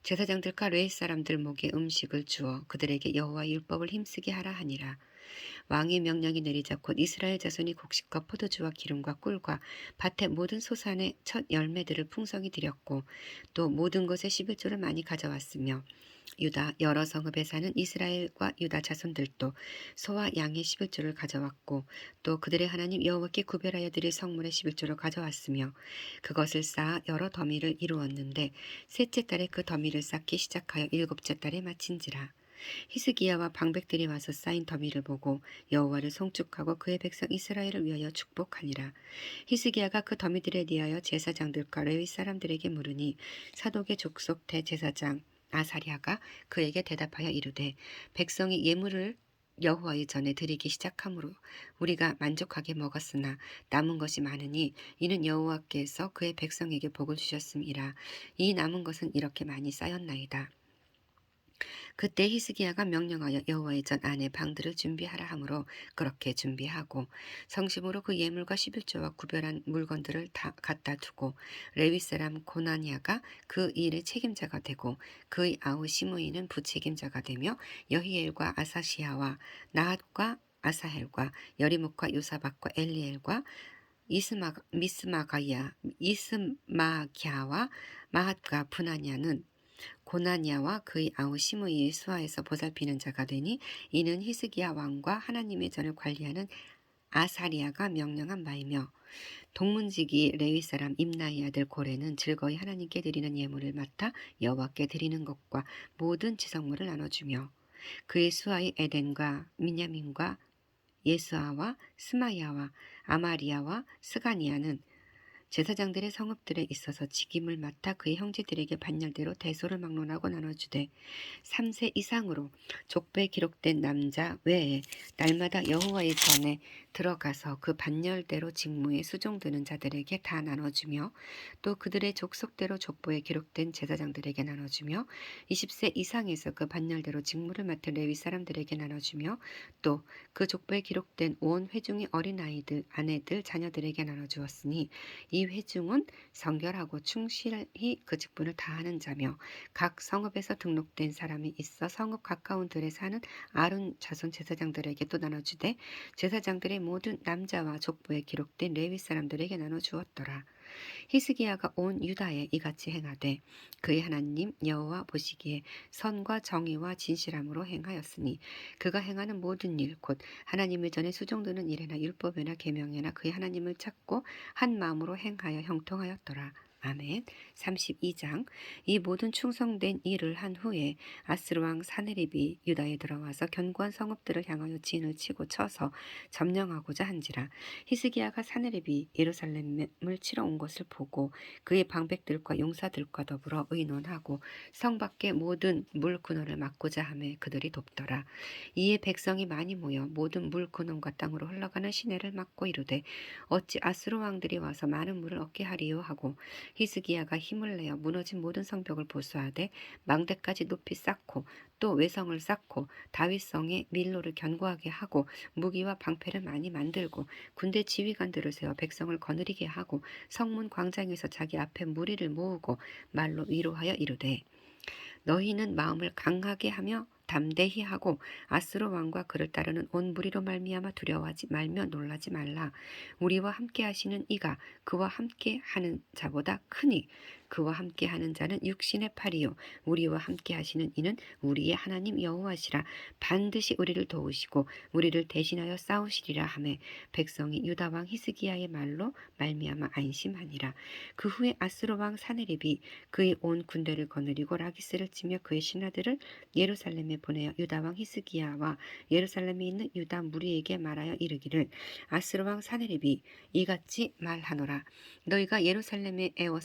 제사장들과 레위 사람들 목에 음식을 주어 그들에게 여호와의 율법을 힘쓰게 하라 하니라. 왕의 명령이 내리자 곧 이스라엘 자손이 곡식과 포도주와 기름과 꿀과 밭의 모든 소산의 첫 열매들을 풍성히 드렸고 또 모든 것의 11조를 많이 가져왔으며 유다 여러 성읍에 사는 이스라엘과 유다 자손들도 소와 양의 11조를 가져왔고 또 그들의 하나님 여호와께 구별하여 드릴 성물의 11조를 가져왔으며 그것을 쌓아 여러 더미를 이루었는데 셋째 달에 그 더미를 쌓기 시작하여 일곱째 달에 마친지라. 히스기야와 방백들이 와서 쌓인 더미를 보고 여호와를 송축하고 그의 백성 이스라엘을 위하여 축복하니라. 히스기야가 그 더미들에 대하여 제사장들과 레위 사람들에게 물으니 사독의 족속 대제사장 아사랴가 그에게 대답하여 이르되 백성이 예물을 여호와의 전에 드리기 시작하므로 우리가 만족하게 먹었으나 남은 것이 많으니 이는 여호와께서 그의 백성에게 복을 주셨음이라. 이 남은 것은 이렇게 많이 쌓였나이다. 그때 히스기야가 명령하여 여호와의 전 안에 방들을 준비하라 하므로 그렇게 준비하고 성심으로 그 예물과 11조와 구별한 물건들을 다 갖다 두고 레위 사람 고나니아가 그 일의 책임자가 되고 그의 아우 시므이는 부책임자가 되며 여히엘과 아사시아와 나핫과 아사헬과 여리목과 요사박과 엘리엘과 이스마갸와 마핫과 분하냐는 고나니아와 그의 아우 시므이의 수하에서 보살피는 자가 되니 이는 히스기야 왕과 하나님의 전을 관리하는 아사리아가 명령한 바이며 동문지기 레위 사람 임나의 아들 고레는 즐거이 하나님께 드리는 예물을 맡아 여호와께 드리는 것과 모든 지성물을 나눠주며 그의 수하의 에덴과 미냐민과 예수아와 스마야와 아마리아와 스가니아는 제사장들의 성읍들에 있어서 직임을 맡아 그의 형제들에게 반열대로 대소를 막론하고 나눠주되 3세 이상으로 족보에 기록된 남자 외에 날마다 여호와의 전에 들어가서 그 반열대로 직무에 수종드는 자들에게 다 나눠주며 또 그들의 족속대로 족보에 기록된 제사장들에게 나눠주며 20세 이상에서 그 반열대로 직무를 맡은 레위 사람들에게 나눠주며 또 그 족보에 기록된 온 회중의 어린아이들, 아내들, 자녀들에게 나눠주었으니 이 회중은 성결하고 충실히 그 직분을 다하는 자며 각 성읍에서 등록된 사람이 있어 성읍 가까운 들에 사는 아론 자손 제사장들에게 또 나눠주되 제사장들의 모든 남자와 족보에 기록된 레위 사람들에게 나눠주었더라. 히스기야가 온 유다에 이같이 행하되 그의 하나님 여호와 보시기에 선과 정의와 진실함으로 행하였으니 그가 행하는 모든 일 곧 하나님의 전에 수종드는 일에나 율법에나 계명에나 그의 하나님을 찾고 한 마음으로 행하여 형통하였더라. 아멘. 32장. 이 모든 충성된 일을 한 후에 아스르 왕 사네립이 유다에 들어와서 견고한 성읍들을 향하여 진을 치고 쳐서 점령하고자 한지라. 히스기야가 사네립이 예루살렘을 치러 온 것을 보고 그의 방백들과 용사들과 더불어 의논하고 성 밖의 모든 물 근원을 막고자 하매 그들이 돕더라. 이에 백성이 많이 모여 모든 물 근원과 땅으로 흘러가는 시내를 막고 이르되 어찌 아스루 왕들이 와서 많은 물을 얻게 하리요 하고 히스기야가 힘을 내어 무너진 모든 성벽을 보수하되 망대까지 높이 쌓고 또 외성을 쌓고 다윗성에 밀로를 견고하게 하고 무기와 방패를 많이 만들고 군대 지휘관들을 세워 백성을 거느리게 하고 성문 광장에서 자기 앞에 무리를 모으고 말로 위로하여 이르되 너희는 마음을 강하게 하며 담대히 하고 아스로 왕과 그를 따르는 온 무리로 말미암아 두려워하지 말며 놀라지 말라. 우리와 함께 하시는 이가 그와 함께 하는 자보다 크니 그와 함께 하는 자는 육신의 팔이요 우리와 함께 하시는 이는 우리의 하나님 여호와시라. 반드시 우리를 도우시고 우리를 대신하여 싸우시리라 하매 백성이 유다 왕 히스기야의 말로 말미암아 안심하니라. 그 후에 아스로 왕 사네립이 그의 온 군대를 거느리고 라기스를 치며 그의 신하들을 예루살렘에 보내어 유다 왕 히스기야와 예루살렘에 있는 유다 무리에게 말하여 이르기를 아스로 왕 사네립이 이같이 말하노라. 너희가 예루살렘에 에워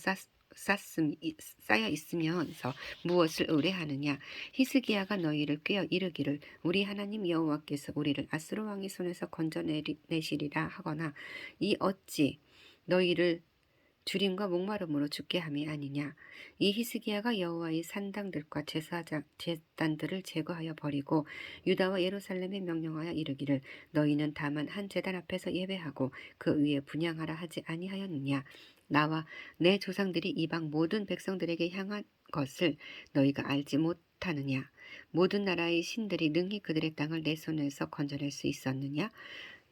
쌓여 있으면서 무엇을 의뢰하느냐. 히스기야가 너희를 꾀어 이르기를 우리 하나님 여호와께서 우리를 아스로 왕의 손에서 건져내시리라 하거나 이 어찌 너희를 주림과 목마름으로 죽게 함이 아니냐. 이 히스기야가 여호와의 산당들과 제단들을 제거하여 버리고 유다와 예루살렘에 명령하여 이르기를 너희는 다만 한 제단 앞에서 예배하고 그 위에 분향하라 하지 아니하였느냐. 나와 내 조상들이 이방 모든 백성들에게 향한 것을 너희가 알지 못하느냐. 모든 나라의 신들이 능히 그들의 땅을 내 손에서 건져낼 수 있었느냐.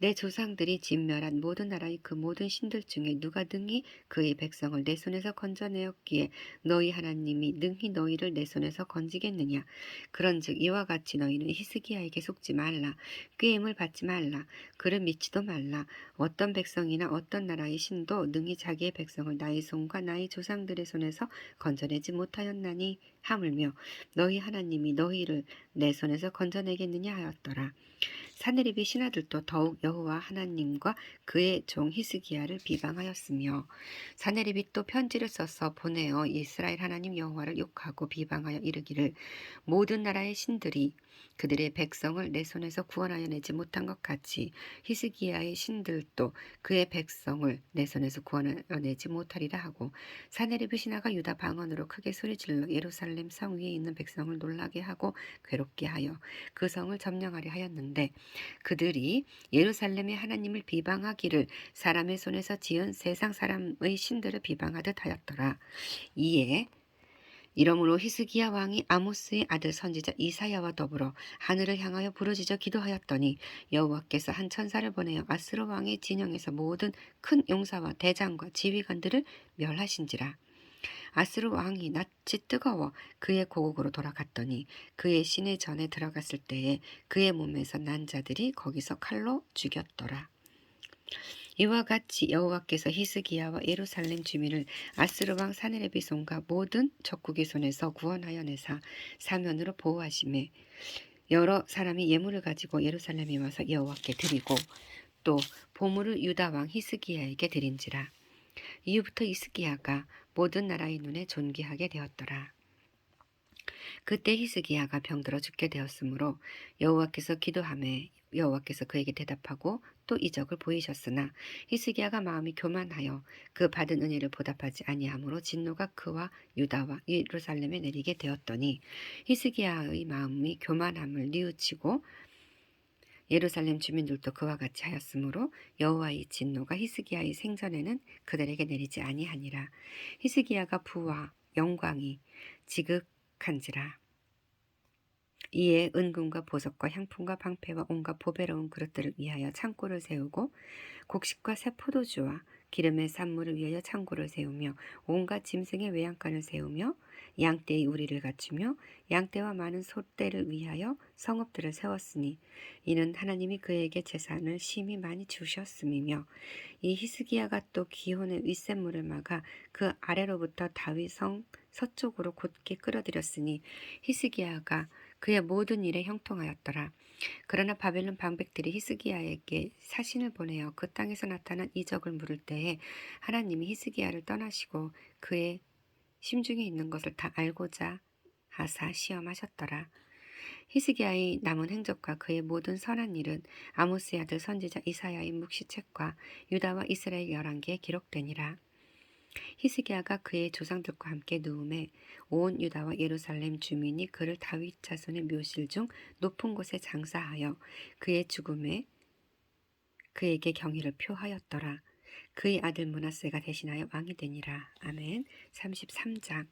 내 조상들이 진멸한 모든 나라의 그 모든 신들 중에 누가 능히 그의 백성을 내 손에서 건져내었기에 너희 하나님이 능히 너희를 내 손에서 건지겠느냐. 그런즉 이와 같이 너희는 히스기야에게 속지 말라. 꾀임을 받지 말라. 그를 믿지도 말라. 어떤 백성이나 어떤 나라의 신도 능히 자기의 백성을 나의 손과 나의 조상들의 손에서 건져내지 못하였나니 하물며 너희 하나님이 너희를 내 손에서 건져내겠느냐 하였더라. 사네립의 신하들도 더욱 여호와 하나님과 그의 종 히스기야를 비방하였으며 사네립이 또 편지를 써서 보내어 이스라엘 하나님 여호와를 욕하고 비방하여 이르기를 모든 나라의 신들이 그들의 백성을 내 손에서 구원하여 내지 못한 것 같이 히스기야의 신들도 그의 백성을 내 손에서 구원하여 내지 못하리라 하고 사네립의 신하가 유다 방언으로 크게 소리질러 예루살렘 성 위에 있는 백성을 놀라게 하고 괴롭게 하여 그 성을 점령하려 하였는데 그들이 예루살렘의 하나님을 비방하기를 사람의 손에서 지은 세상 사람의 신들을 비방하듯 하였더라. 이에 이러므로 히스기야 왕이 아모스의 아들 선지자 이사야와 더불어 하늘을 향하여 부르짖어 기도하였더니 여호와께서 한 천사를 보내어 아스로 왕의 진영에서 모든 큰 용사와 대장과 지휘관들을 멸하신지라. 아스로 왕이 낯이 뜨거워 그의 고국으로 돌아갔더니 그의 시내 전에 들어갔을 때에 그의 몸에서 난 자들이 거기서 칼로 죽였더라. 이와 같이 여호와께서 히스기야와 예루살렘 주민을 아스르 왕 사네립의 손과 모든 적국의 손에서 구원하여 내사 사면으로 보호하시매 여러 사람이 예물을 가지고 예루살렘에 와서 여호와께 드리고 또 보물을 유다 왕 히스기야에게 드린지라. 이후부터 히스기야가 모든 나라의 눈에 존귀하게 되었더라. 그때 히스기야가 병들어 죽게 되었으므로 여호와께서 기도하매 여호와께서 그에게 대답하고 또 이적을 보이셨으나 히스기야가 마음이 교만하여 그 받은 은혜를 보답하지 아니하므로 진노가 그와 유다와 예루살렘에 내리게 되었더니 히스기야의 마음이 교만함을 뉘우치고 예루살렘 주민들도 그와 같이 하였으므로 여호와의 진노가 히스기야의 생전에는 그들에게 내리지 아니하니라. 히스기야가 부와 영광이 지극한지라. 이에 은금과 보석과 향품과 방패와 온갖 보배로운 그릇들을 위하여 창고를 세우고 곡식과 새 포도주와 기름의 산물을 위하여 창고를 세우며 온갖 짐승의 외양간을 세우며 양떼의 우리를 갖추며 양떼와 많은 소떼를 위하여 성읍들을 세웠으니 이는 하나님이 그에게 재산을 심히 많이 주셨음이며 이 히스기야가 또 기혼의 윗샘물을 막아 그 아래로부터 다윗 성 서쪽으로 곧게 끌어들였으니 히스기야가 그의 모든 일에 형통하였더라. 그러나 바벨론 방백들이 히스기야에게 사신을 보내어 그 땅에서 나타난 이적을 물을 때에 하나님이 히스기야를 떠나시고 그의 심중에 있는 것을 다 알고자 하사 시험하셨더라. 히스기야의 남은 행적과 그의 모든 선한 일은 아모스의 아들 선지자 이사야의 묵시책과 유다와 이스라엘 11개에 기록되니라. 히스기야가 그의 조상들과 함께 누움에 온 유다와 예루살렘 주민이 그를 다윗 자손의 묘실 중 높은 곳에 장사하여 그의 죽음에 그에게 경의를 표하였더라. 그의 아들 므낫세가 대신하여 왕이 되니라. 아멘. 33장.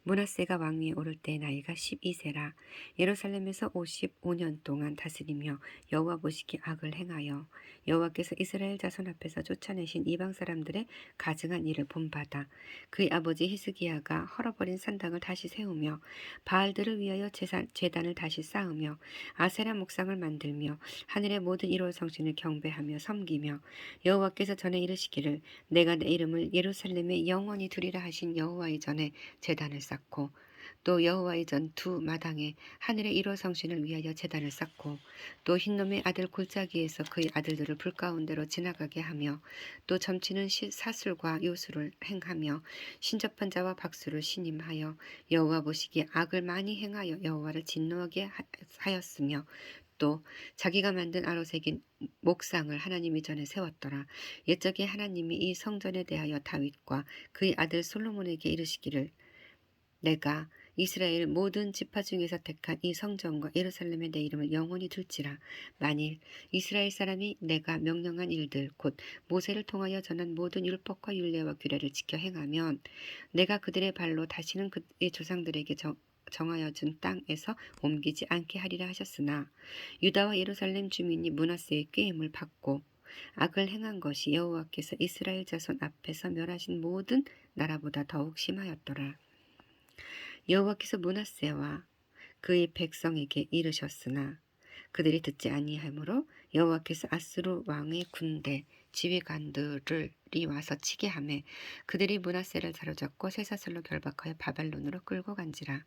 므낫세가 왕위에 오를 때 나이가 12세라. 예루살렘에서 55년 동안 다스리며 여호와 보시기에 악을 행하여 여호와께서 이스라엘 자손 앞에서 쫓아내신 이방 사람들의 가증한 일을 본받아 그의 아버지 히스기야가 헐어버린 산당을 다시 세우며 바알들을 위하여 제단을 다시 쌓으며 아세라 목상을 만들며 하늘의 모든 일월 성신을 경배하며 섬기며 여호와께서 전에 이르시기를 내가 내 이름을 예루살렘에 영원히 두리라 하신 여호와의 전에 제단을 쌓고 또 여호와의 전 두 마당에 하늘의 일월 성신을 위하여 제단을 쌓고 또 흰놈의 아들 골짜기에서 그의 아들들을 불 가운데로 지나가게 하며 또 점치는 사술과 요술을 행하며 신접한 자와 박수를 신임하여 여호와 보시기에 악을 많이 행하여 여호와를 진노하게 하였으며 또 자기가 만든 아로새긴 목상을 하나님이 전에 세웠더라. 옛적에 하나님이 이 성전에 대하여 다윗과 그의 아들 솔로몬에게 이르시기를 내가 이스라엘 모든 지파 중에서 택한 이 성전과 예루살렘에 내 이름을 영원히 둘지라. 만일 이스라엘 사람이 내가 명령한 일들 곧 모세를 통하여 전한 모든 율법과 율례와 규례를 지켜 행하면 내가 그들의 발로 다시는 그의 조상들에게 정하여 준 땅에서 옮기지 않게 하리라 하셨으나 유다와 예루살렘 주민이 므낫세의 꾀임을 받고 악을 행한 것이 여호와께서 이스라엘 자손 앞에서 멸하신 모든 나라보다 더욱 심하였더라. 여호와께서 므낫세와 그의 백성에게 이르셨으나 그들이 듣지 아니하므로 여호와께서 아수르 왕의 군대 지휘관들이 와서 치게 하매 그들이 므낫세를 사로잡고 쇠사슬로 결박하여 바벨론으로 끌고 간지라.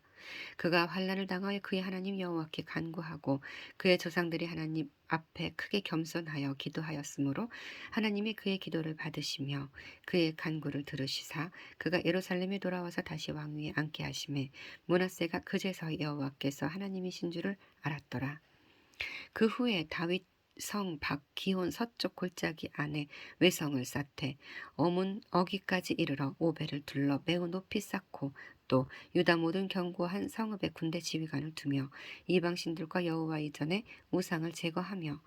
그가 환난을 당하여 그의 하나님 여호와께 간구하고 그의 조상들이 하나님 앞에 크게 겸손하여 기도하였으므로 하나님이 그의 기도를 받으시며 그의 간구를 들으시사 그가 예루살렘에 돌아와서 다시 왕위에 앉게 하시매 므낫세가 그제서 여호와께서 하나님이신 줄을 알았더라. 그 후에 다윗 성 밖 기혼 서쪽 골짜기 안에 외성을 쌓되 어문 어기까지 이르러 오벨을 둘러 매우 높이 쌓고 또 유다 모든 견고한 성읍에 군대 지휘관을 두며 이방신들과 여호와의 전에 우상을 제거하며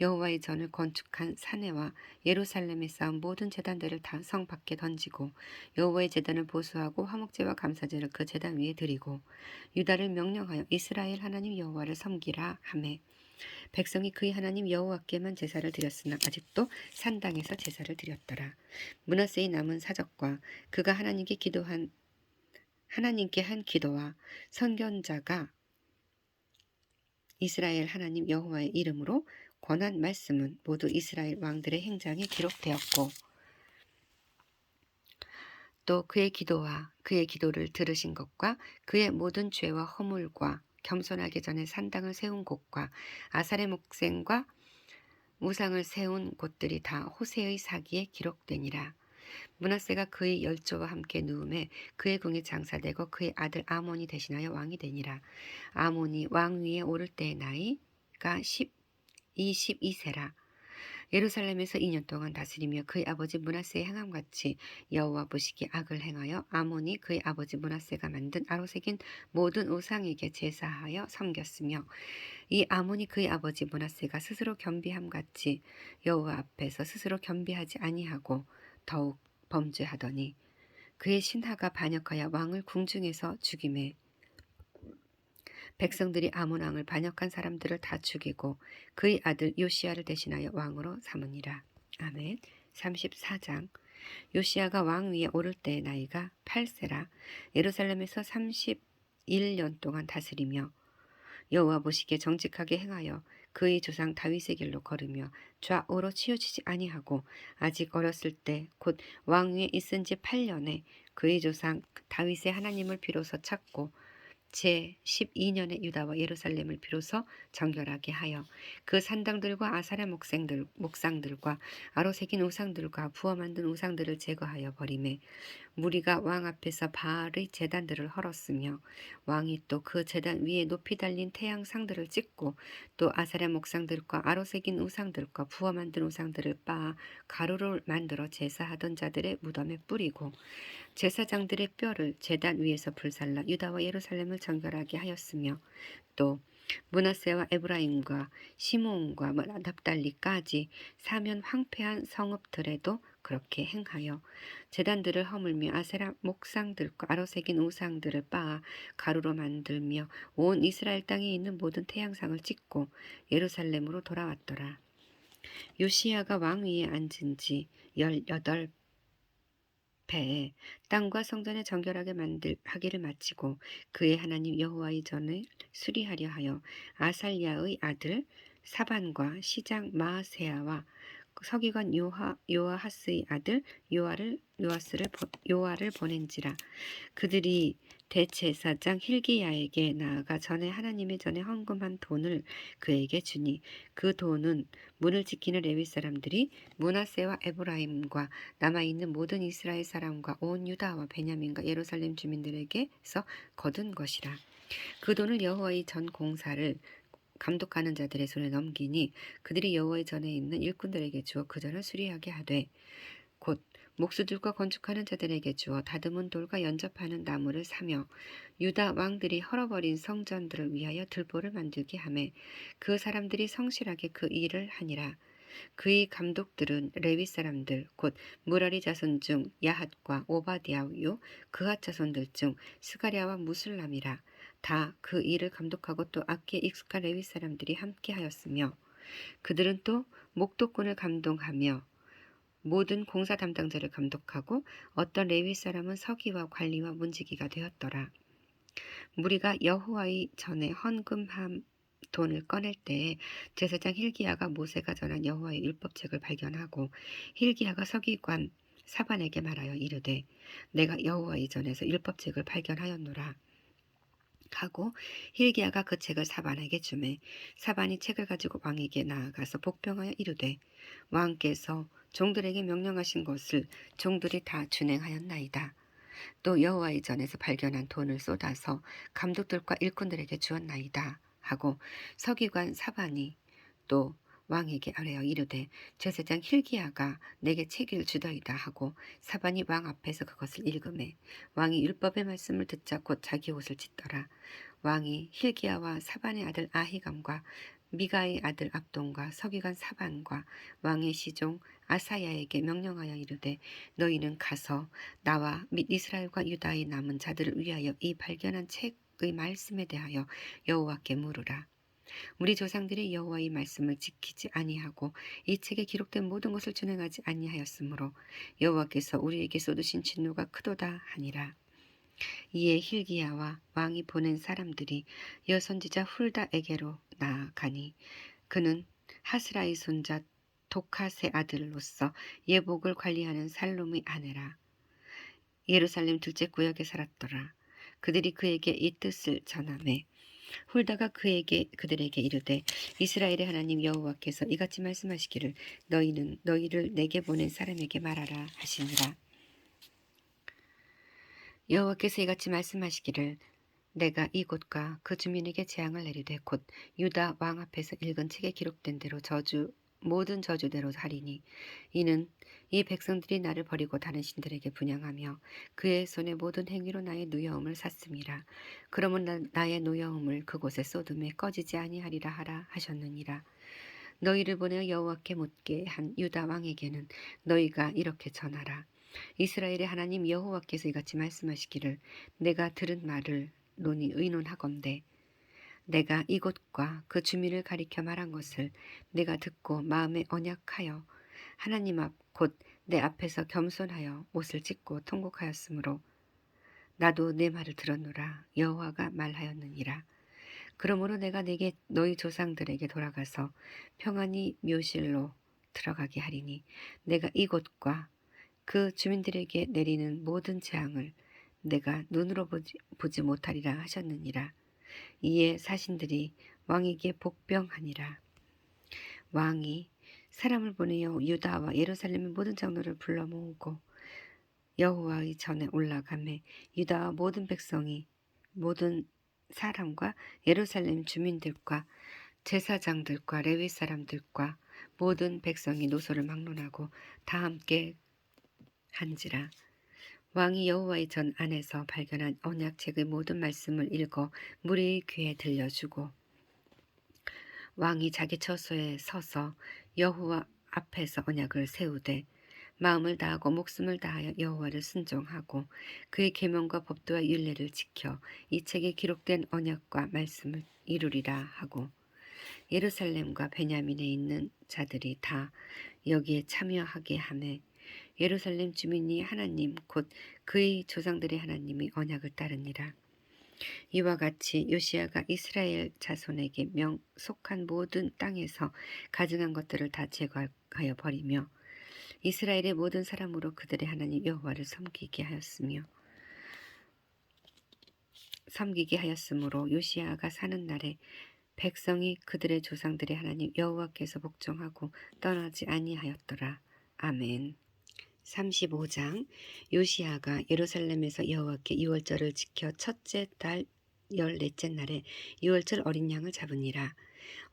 여호와의 전을 건축한 사내와 예루살렘에 쌓은 모든 제단들을 다 성 밖에 던지고 여호와의 제단을 보수하고 화목제와 감사제를 그 제단 위에 드리고 유다를 명령하여 이스라엘 하나님 여호와를 섬기라 하매 백성이 그의 하나님 여호와께만 제사를 드렸으나 아직도 산당에서 제사를 드렸더라. 므낫세의 남은 사적과 그가 하나님께 한 기도와 선견자가 이스라엘 하나님 여호와의 이름으로 권한 말씀은 모두 이스라엘 왕들의 행장에 기록되었고 또 그의 기도와 그의 기도를 들으신 것과 그의 모든 죄와 허물과 겸손하기 전에 산당을 세운 곳과 아살의 목생과 우상을 세운 곳들이 다 호세의 사기에 기록되니라. 므낫세가 그의 열조와 함께 누움에 그의 궁에 장사되고 그의 아들 아몬이 대신하여 왕이 되니라. 아몬이 왕위에 오를 때의 나이가 22세라. 예루살렘에서 2년 동안 다스리며 그의 아버지 므낫세의 행함같이 여호와 보시기에 악을 행하여 아몬이 그의 아버지 므낫세가 만든 아로새긴 모든 우상에게 제사하여 섬겼으며 이 아몬이 그의 아버지 므낫세가 스스로 겸비함같이 여호와 앞에서 스스로 겸비하지 아니하고 더욱 범죄하더니 그의 신하가 반역하여 왕을 궁중에서 죽이매 백성들이 아몬 왕을 반역한 사람들을 다 죽이고 그의 아들 요시야를 대신하여 왕으로 삼으니라. 아멘. 34장. 요시야가 왕 위에 오를 때의 나이가 8세라. 예루살렘에서 31년 동안 다스리며 여호와 보시기에 정직하게 행하여 그의 조상 다윗의 길로 걸으며 좌우로 치우치지 아니하고 아직 어렸을 때 곧 왕위에 있은 지 8년에 그의 조상 다윗의 하나님을 비로소 찾고 제12년에 유다와 예루살렘을 비로소 정결하게 하여 그 산당들과 아사랴 목상들과 아로새긴 우상들과 부어 만든 우상들을 제거하여 버리매 무리가 왕 앞에서 바알의 제단들을 헐었으며 왕이 또 그 제단 위에 높이 달린 태양상들을 찍고 또 아사랴 목상들과 아로새긴 우상들과 부어 만든 우상들을 빻아 가루를 만들어 제사하던 자들의 무덤에 뿌리고 제사장들의 뼈를 제단 위에서 불살라 유다와 예루살렘을 정결하게 하였으며 또 므낫세와 에브라임과 시므온과 납달리까지 사면 황폐한 성읍들에도 그렇게 행하여 제단들을 허물며 아세라 목상들과 아로새긴 우상들을 빻아 가루로 만들며 온 이스라엘 땅에 있는 모든 태양상을 찍고 예루살렘으로 돌아왔더라. 요시야가 왕위에 앉은 지 18 패에 땅과 성전을 정결하게 하기를 마치고 그의 하나님 여호와의 전을 수리하려 하여 아살랴의 아들 사반과 시장 마아세야와 서기관 요아하스의 아들 요아를 보낸지라. 그들이 대제사장 힐기야에게 나아가 전에 하나님의 전에 헌금한 돈을 그에게 주니 그 돈은 문을 지키는 레위 사람들이 므낫세와 에브라임과 남아있는 모든 이스라엘 사람과 온 유다와 베냐민과 예루살렘 주민들에게서 거둔 것이라. 그 돈을 여호와의 전 공사를 감독하는 자들의 손에 넘기니 그들이 여호와의 전에 있는 일꾼들에게 주어 그 전을 수리하게 하되 곧 목수들과 건축하는 자들에게 주어 다듬은 돌과 연접하는 나무를 사며 유다 왕들이 헐어버린 성전들을 위하여 들보를 만들게 하매 그 사람들이 성실하게 그 일을 하니라. 그의 감독들은 레위 사람들 곧 무라리 자손 중 야핫과 오바디아요 그핫 자손들 중 스가랴와 무슬람이라. 다 그 일을 감독하고 또 악기에 익숙한 레위 사람들이 함께하였으며 그들은 또 목독꾼을 감독하며 모든 공사 담당자를 감독하고 어떤 레위 사람은 서기와 관리와 문지기가 되었더라. 무리가 여호와의 전에 헌금한 돈을 꺼낼 때에 제사장 힐기야가 모세가 전한 여호와의 율법책을 발견하고 힐기야가 서기관 사반에게 말하여 이르되 내가 여호와의 전에서 율법책을 발견하였노라 하고 힐기야가 그 책을 사반에게 주매 사반이 책을 가지고 왕에게 나아가서 복병하여 이르되 왕께서 종들에게 명령하신 것을 종들이 다 준행하였나이다. 또 여호와의 전에서 발견한 돈을 쏟아서 감독들과 일꾼들에게 주었나이다 하고 서기관 사반이 또 왕에게 아뢰어 이르되 제사장 힐기야가 내게 책을 주더이다 하고 사반이 왕 앞에서 그것을 읽으매 왕이 율법의 말씀을 듣자 곧 자기 옷을 찢더라. 왕이 힐기야와 사반의 아들 아히감과 미가의 아들 압돈과 서기관 사반과 왕의 시종 아사야에게 명령하여 이르되 너희는 가서 나와 및 이스라엘과 유다의 남은 자들을 위하여 이 발견한 책의 말씀에 대하여 여호와께 물으라. 우리 조상들이 여호와의 말씀을 지키지 아니하고 이 책에 기록된 모든 것을 준행하지 아니하였으므로 여호와께서 우리에게 쏟으신 진노가 크도다 하니라. 이에 힐기야와 왕이 보낸 사람들이 여선지자 훌다에게로 나아가니 그는 하스라의 손자 독핫의 아들로서 예복을 관리하는 살룸의 아내라. 예루살렘 둘째 구역에 살았더라. 그들이 그에게 이 뜻을 전하매 훌다가 그들에게 이르되 이스라엘의 하나님 여호와께서 이같이 말씀하시기를 너희는 너희를 내게 보낸 사람에게 말하라 하시니라. 여호와께서 이같이 말씀하시기를 내가 이곳과 그 주민에게 재앙을 내리되 곧 유다 왕 앞에서 읽은 책에 기록된 대로 모든 저주대로 하리니 이는 이 백성들이 나를 버리고 다른 신들에게 분향하며 그의 손의 모든 행위로 나의 노여움을 샀음이라. 그러면 나의 노여움을 그곳에 쏟음에 꺼지지 아니하리라 하라 하셨느니라. 너희를 보내어 여호와께 묻게 한 유다 왕에게는 너희가 이렇게 전하라. 이스라엘의 하나님 여호와께서 이같이 말씀하시기를 내가 들은 말을 의논하건대 내가 이곳과 그 주민을 가리켜 말한 것을 내가 듣고 마음에 언약하여 하나님 앞 곧 내 앞에서 겸손하여 옷을 찢고 통곡하였으므로 나도 내 말을 들었노라 여호와가 말하였느니라. 그러므로 내가 내게 너희 조상들에게 돌아가서 평안히 묘실로 들어가게 하리니 내가 이곳과 그 주민들에게 내리는 모든 재앙을 내가 눈으로 보지 못하리라 하셨느니라. 이에 사신들이 왕에게 복병하니라. 왕이 사람을 보내어 유다와 예루살렘의 모든 장로를 불러 모으고 여호와의 전에 올라가매 유다와 모든 백성이 모든 사람과 예루살렘 주민들과 제사장들과 레위 사람들과 모든 백성이 노소를 막론하고 다 함께 한지라. 왕이 여호와의 전 안에서 발견한 언약책의 모든 말씀을 읽어 무리의 귀에 들려주고 왕이 자기 처소에 서서 여호와 앞에서 언약을 세우되 마음을 다하고 목숨을 다하여 여호와를 순종하고 그의 계명과 법도와 율례를 지켜 이 책에 기록된 언약과 말씀을 이루리라 하고 예루살렘과 베냐민에 있는 자들이 다 여기에 참여하게 하매 예루살렘 주민이 하나님 곧 그의 조상들의 하나님의 언약을 따르니라. 이와 같이 요시야가 이스라엘 자손에게 속한 모든 땅에서 가증한 것들을 다 제거하여 버리며 이스라엘의 모든 사람으로 그들의 하나님 여호와를 섬기게 하였으므로 요시야가 사는 날에 백성이 그들의 조상들의 하나님 여호와께서 복종하고 떠나지 아니하였더라. 아멘. 35장. 요시야가 예루살렘에서 여호와께 유월절을 지켜 첫째 달 14째 날에 유월절 어린 양을 잡으니라.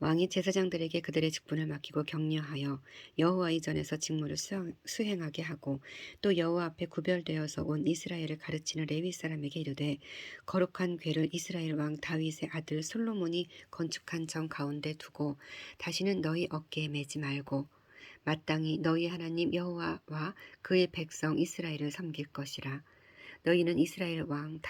왕이 제사장들에게 그들의 직분을 맡기고 격려하여 여호와의 전에서 직무를 수행하게 하고 또 여호와 앞에 구별되어서 온 이스라엘을 가르치는 레위 사람에게 이르되 거룩한 궤를 이스라엘 왕 다윗의 아들 솔로몬이 건축한 정 가운데 두고 다시는 너희 어깨에 매지 말고 마땅히 너희 하나님 여호와와 그의 백성 이스라엘을 섬길 것이라. 너희는 이스라엘 왕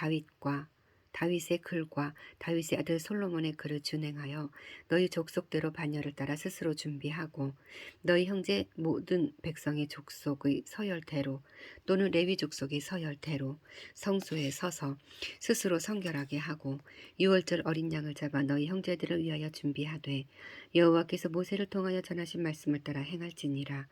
다윗의 글과 다윗의 아들 솔로몬의 글을 준행하여 너희 족속대로 반열을 따라 스스로 준비하고 너희 형제 모든 백성의 족속의 서열대로 또는 레위 족속의 서열대로 성소에 서서 스스로 성결하게 하고 유월절 어린 양을 잡아 너희 형제들을 위하여 준비하되 여호와께서 모세를 통하여 전하신 말씀을 따라 행할지니라.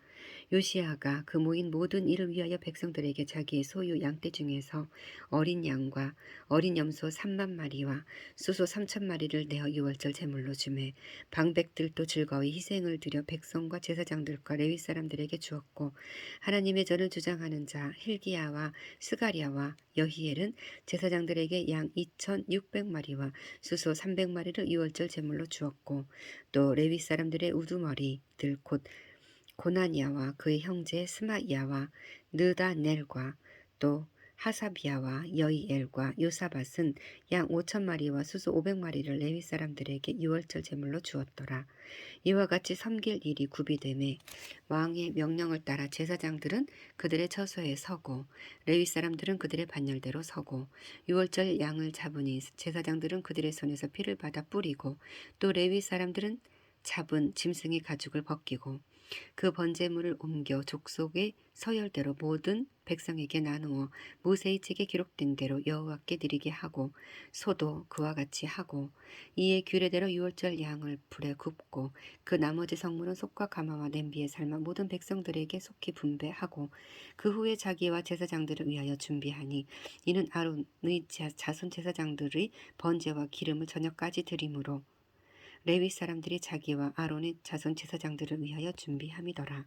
요시야가 그 모인 모든 일을 위하여 백성들에게 자기의 소유 양떼 중에서 어린 양과 어린 염소 3만 마리와 수소 3천 마리를 내어 유월절 제물로 주매 방백들도 즐거이 희생을 드려 백성과 제사장들과 레위 사람들에게 주었고 하나님의 전을 주장하는 자 hil기야와 스가랴와 여히엘은 제사장들에게 양 2,600마리와 수소 300마리를 유월절 제물로 주었고 또 레위 사람들의 우두머리들 곧 고나니아와 그의 형제 스마이아와 느다넬과 또 하사비아와 여이엘과 요사밧은 양 5,000마리와 수소 500마리를 레위 사람들에게 유월절 제물로 주었더라. 이와 같이 섬길 일이 구비되매 왕의 명령을 따라 제사장들은 그들의 처소에 서고 레위 사람들은 그들의 반열대로 서고 유월절 양을 잡으니 제사장들은 그들의 손에서 피를 받아 뿌리고 또 레위 사람들은 잡은 짐승의 가죽을 벗기고 그 번제물을 옮겨 족속의 서열대로 모든 백성에게 나누어 모세의 책에 기록된 대로 여호와께 드리게 하고 소도 그와 같이 하고 이에 규례대로 유월절 양을 불에 굽고 그 나머지 성물은 솥과 가마와 냄비에 삶아 모든 백성들에게 속히 분배하고 그 후에 자기와 제사장들을 위하여 준비하니 이는 아론의 자손 제사장들의 번제와 기름을 저녁까지 드림으로 레위 사람들이 자기와 아론의 자손 제사장들을 위하여 준비함이더라.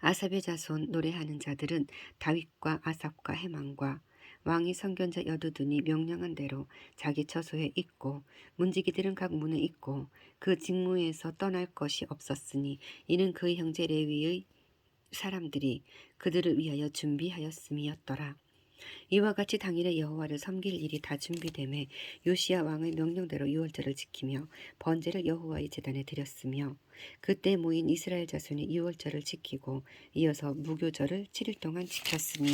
아삽의 자손 노래하는 자들은 다윗과 아삽과 헤만과 왕이 선견자 여두둔이 명령한 대로 자기 처소에 있고 문지기들은 각 문에 있고 그 직무에서 떠날 것이 없었으니 이는 그의 형제 레위의 사람들이 그들을 위하여 준비하였음이었더라. 이와 같이 당일에 여호와를 섬길 일이 다 준비되매 요시야 왕의 명령대로 유월절을 지키며 번제를 여호와의 제단에 드렸으며 그때 모인 이스라엘 자손이 유월절을 지키고 이어서 무교절을 7일 동안 지켰으니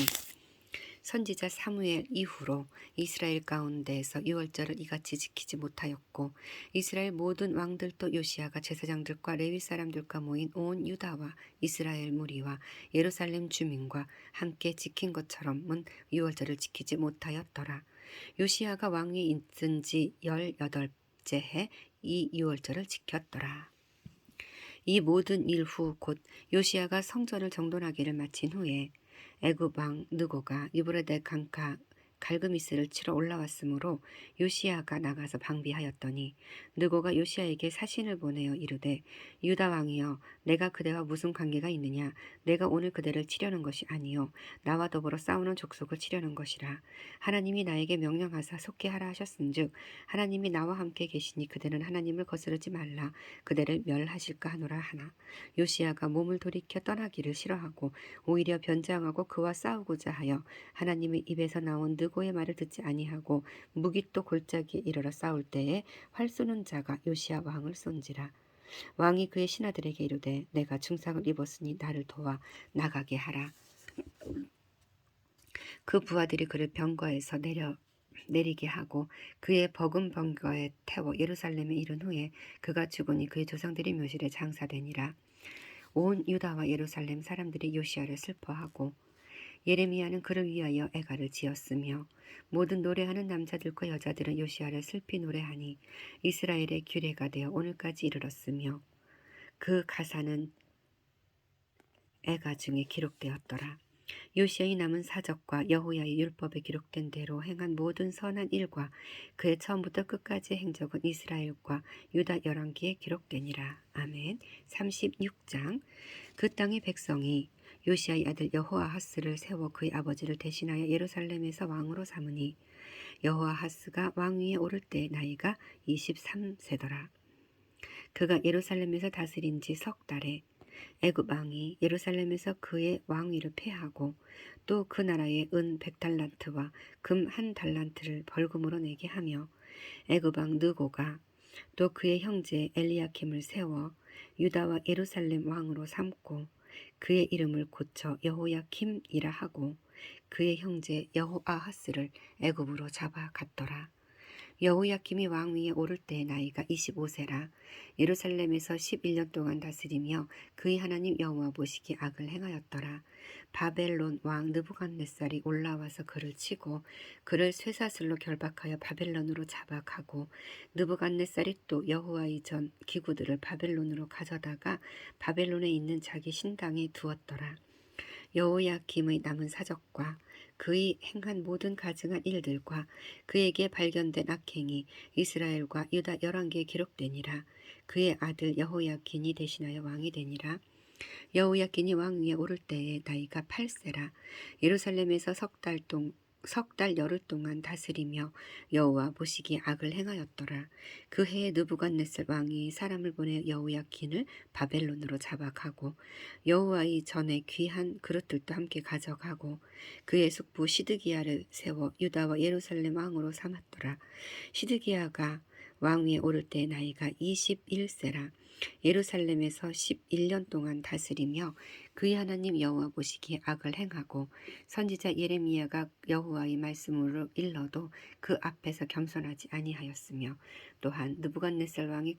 선지자 사무엘 이후로 이스라엘 가운데에서 유월절을 이같이 지키지 못하였고 이스라엘 모든 왕들도 요시야가 제사장들과 레위 사람들과 모인 온 유다와 이스라엘 무리와 예루살렘 주민과 함께 지킨 것처럼은 유월절을 지키지 못하였더라. 요시야가 왕위 있은 지 18째 해 이 유월절을 지켰더라. 이 모든 일 후 곧 요시야가 성전을 정돈하기를 마친 후에 애굽 왕 느고가 유브라데 강가 갈그미스를 치러 올라왔으므로 요시야가 나가서 방비하였더니 느고가 요시야에게 사신을 보내어 이르되 유다 왕이여 내가 그대와 무슨 관계가 있느냐 내가 오늘 그대를 치려는 것이 아니요 나와 더불어 싸우는 족속을 치려는 것이라 하나님이 나에게 명령하사 속히 하라 하셨은즉 하나님이 나와 함께 계시니 그대는 하나님을 거스르지 말라 그대를 멸하실까 하노라 하나 요시야가 몸을 돌이켜 떠나기를 싫어하고 오히려 변장하고 그와 싸우고자 하여 하나님의 입에서 나온 느고의 말을 듣지 아니하고 무기또 골짜기에 이르러 싸울 때에 활 쏘는 자가 요시야 왕을 쏜지라. 왕이 그의 신하들에게 이르되 내가 중상을 입었으니 나를 도와 나가게 하라. 그 부하들이 그를 병거에서 내리게 하고 그의 버금 병거에 태워 예루살렘에 이른 후에 그가 죽으니 그의 조상들이 묘실에 장사되니라. 온 유다와 예루살렘 사람들이 요시야를 슬퍼하고 예레미야는 그를 위하여 애가를 지었으며 모든 노래하는 남자들과 여자들은 요시야를 슬피 노래하니 이스라엘의 규례가 되어 오늘까지 이르렀으며 그 가사는 애가 중에 기록되었더라. 요시야의 남은 사적과 여호야의 율법에 기록된 대로 행한 모든 선한 일과 그의 처음부터 끝까지의 행적은 이스라엘과 유다 열왕기에 기록되니라. 아멘. 36장. 그 땅의 백성이 요시야의 아들 여호아하스를 세워 그의 아버지를 대신하여 예루살렘에서 왕으로 삼으니 여호아하스가 왕 위에 오를 때 나이가 23세더라. 그가 예루살렘에서 다스린 지 석 달에 애굽 왕이 예루살렘에서 그의 왕위를 폐하고 또 그 나라에 은 100달란트와 금 1달란트를 벌금으로 내게 하며 애굽 왕 느고가 또 그의 형제 엘리야킴을 세워 유다와 예루살렘 왕으로 삼고 그의 이름을 고쳐 여호야킴이라 하고 그의 형제 여호아하스를 애굽으로 잡아갔더라. 여호야킴이 왕위에 오를 때 나이가 25세라 예루살렘에서 11년 동안 다스리며 그의 하나님 여호와 보시기에 악을 행하였더라. 바벨론 왕 느부갓네살이 올라와서 그를 치고 그를 쇠사슬로 결박하여 바벨론으로 잡아가고 느부갓네살이 또 여호와의 전 기구들을 바벨론으로 가져다가 바벨론에 있는 자기 신당에 두었더라. 여호야김의 남은 사적과 그의 행한 모든 가증한 일들과 그에게 발견된 악행이 이스라엘과 유다 열왕기에 기록되니라. 그의 아들 여호야긴이 대신하여 왕이 되니라. 여호야긴이 왕위에 오를 때에 나이가 8세라. 예루살렘에서 석 달 열흘 동안 다스리며 여호와 보시기에 악을 행하였더라. 그 해에 느부갓네살 왕이 사람을 보내 여호야긴을 바벨론으로 잡아가고 여호와의 전에 귀한 그릇들도 함께 가져가고 그의 숙부 시드기야를 세워 유다와 예루살렘 왕으로 삼았더라. 시드기야가 왕위에 오를 때 나이가 21세라. 예루살렘에서 11년 동안 다스리며 그의 하나님 여호와 보시기에 악을 행하고 선지자 예레미야가 여호와의 말씀으로 일러도 그 앞에서 겸손하지 아니하였으며 또한 느부갓네살 왕이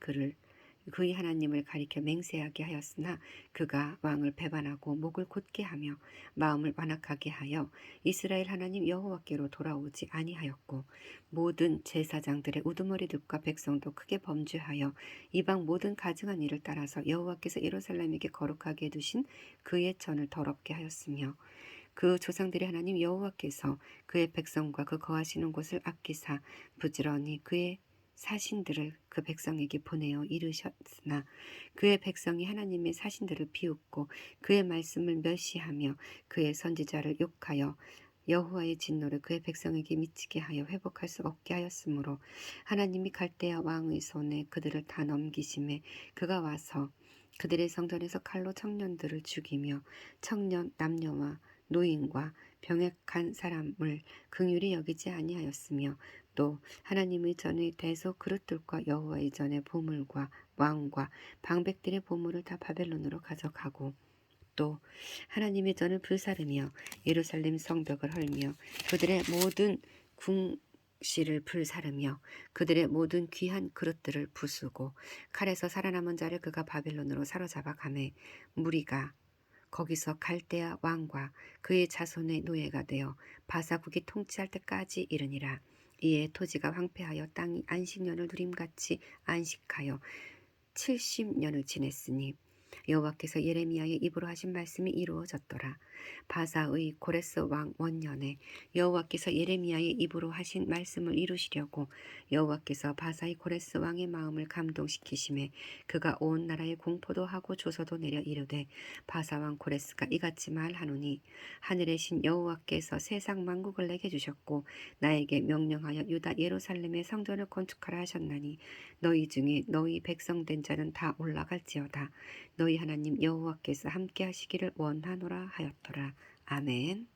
그의 하나님을 가리켜 맹세하게 하였으나 그가 왕을 배반하고 목을 곧게 하며 마음을 완악하게 하여 이스라엘 하나님 여호와께로 돌아오지 아니하였고 모든 제사장들의 우두머리들과 백성도 크게 범죄하여 이방 모든 가증한 일을 따라서 여호와께서 예루살렘에게 거룩하게 두신 그의 전을 더럽게 하였으며 그 조상들의 하나님 여호와께서 그의 백성과 그 거하시는 곳을 아끼사 부지런히 그의 사신들을 그 백성에게 보내어 이르셨으나 그의 백성이 하나님의 사신들을 비웃고 그의 말씀을 멸시하며 그의 선지자를 욕하여 여호와의 진노를 그의 백성에게 미치게 하여 회복할 수 없게 하였으므로 하나님이 갈대아 왕의 손에 그들을 다 넘기심에 그가 와서 그들의 성전에서 칼로 청년들을 죽이며 청년 남녀와 노인과 병약한 사람을 긍휼히 여기지 아니하였으며 또 하나님의 전의 대속 그릇들과 여호와의 전의 보물과 왕과 방백들의 보물을 다 바벨론으로 가져가고 또 하나님의 전을 불사르며 예루살렘 성벽을 헐며 그들의 모든 궁실을 불사르며 그들의 모든 귀한 그릇들을 부수고 칼에서 살아남은 자를 그가 바벨론으로 사로잡아 가매 무리가 거기서 갈대아 왕과 그의 자손의 노예가 되어 바사국이 통치할 때까지 이르니라. 이에 토지가 황폐하여 땅이 안식년을 누림같이 안식하여 70년을 지냈으니 여호와께서 예레미야의 입으로 하신 말씀이 이루어졌더라. 바사의 고레스 왕 원년에 여호와께서 예레미야의 입으로 하신 말씀을 이루시려고 여호와께서 바사의 고레스 왕의 마음을 감동시키심에 그가 온 나라에 공포도 하고 조서도 내려 이르되 바사 왕 고레스가 이같이 말하노니 하늘의 신 여호와께서 세상 만국을 내게 주셨고 나에게 명령하여 유다 예루살렘의 성전을 건축하라 하셨나니 너희 중에 너희 백성 된 자는 다 올라갈지어다. 너희 하나님 여호와께서 함께 하시기를 원하노라 하였더라. 아멘.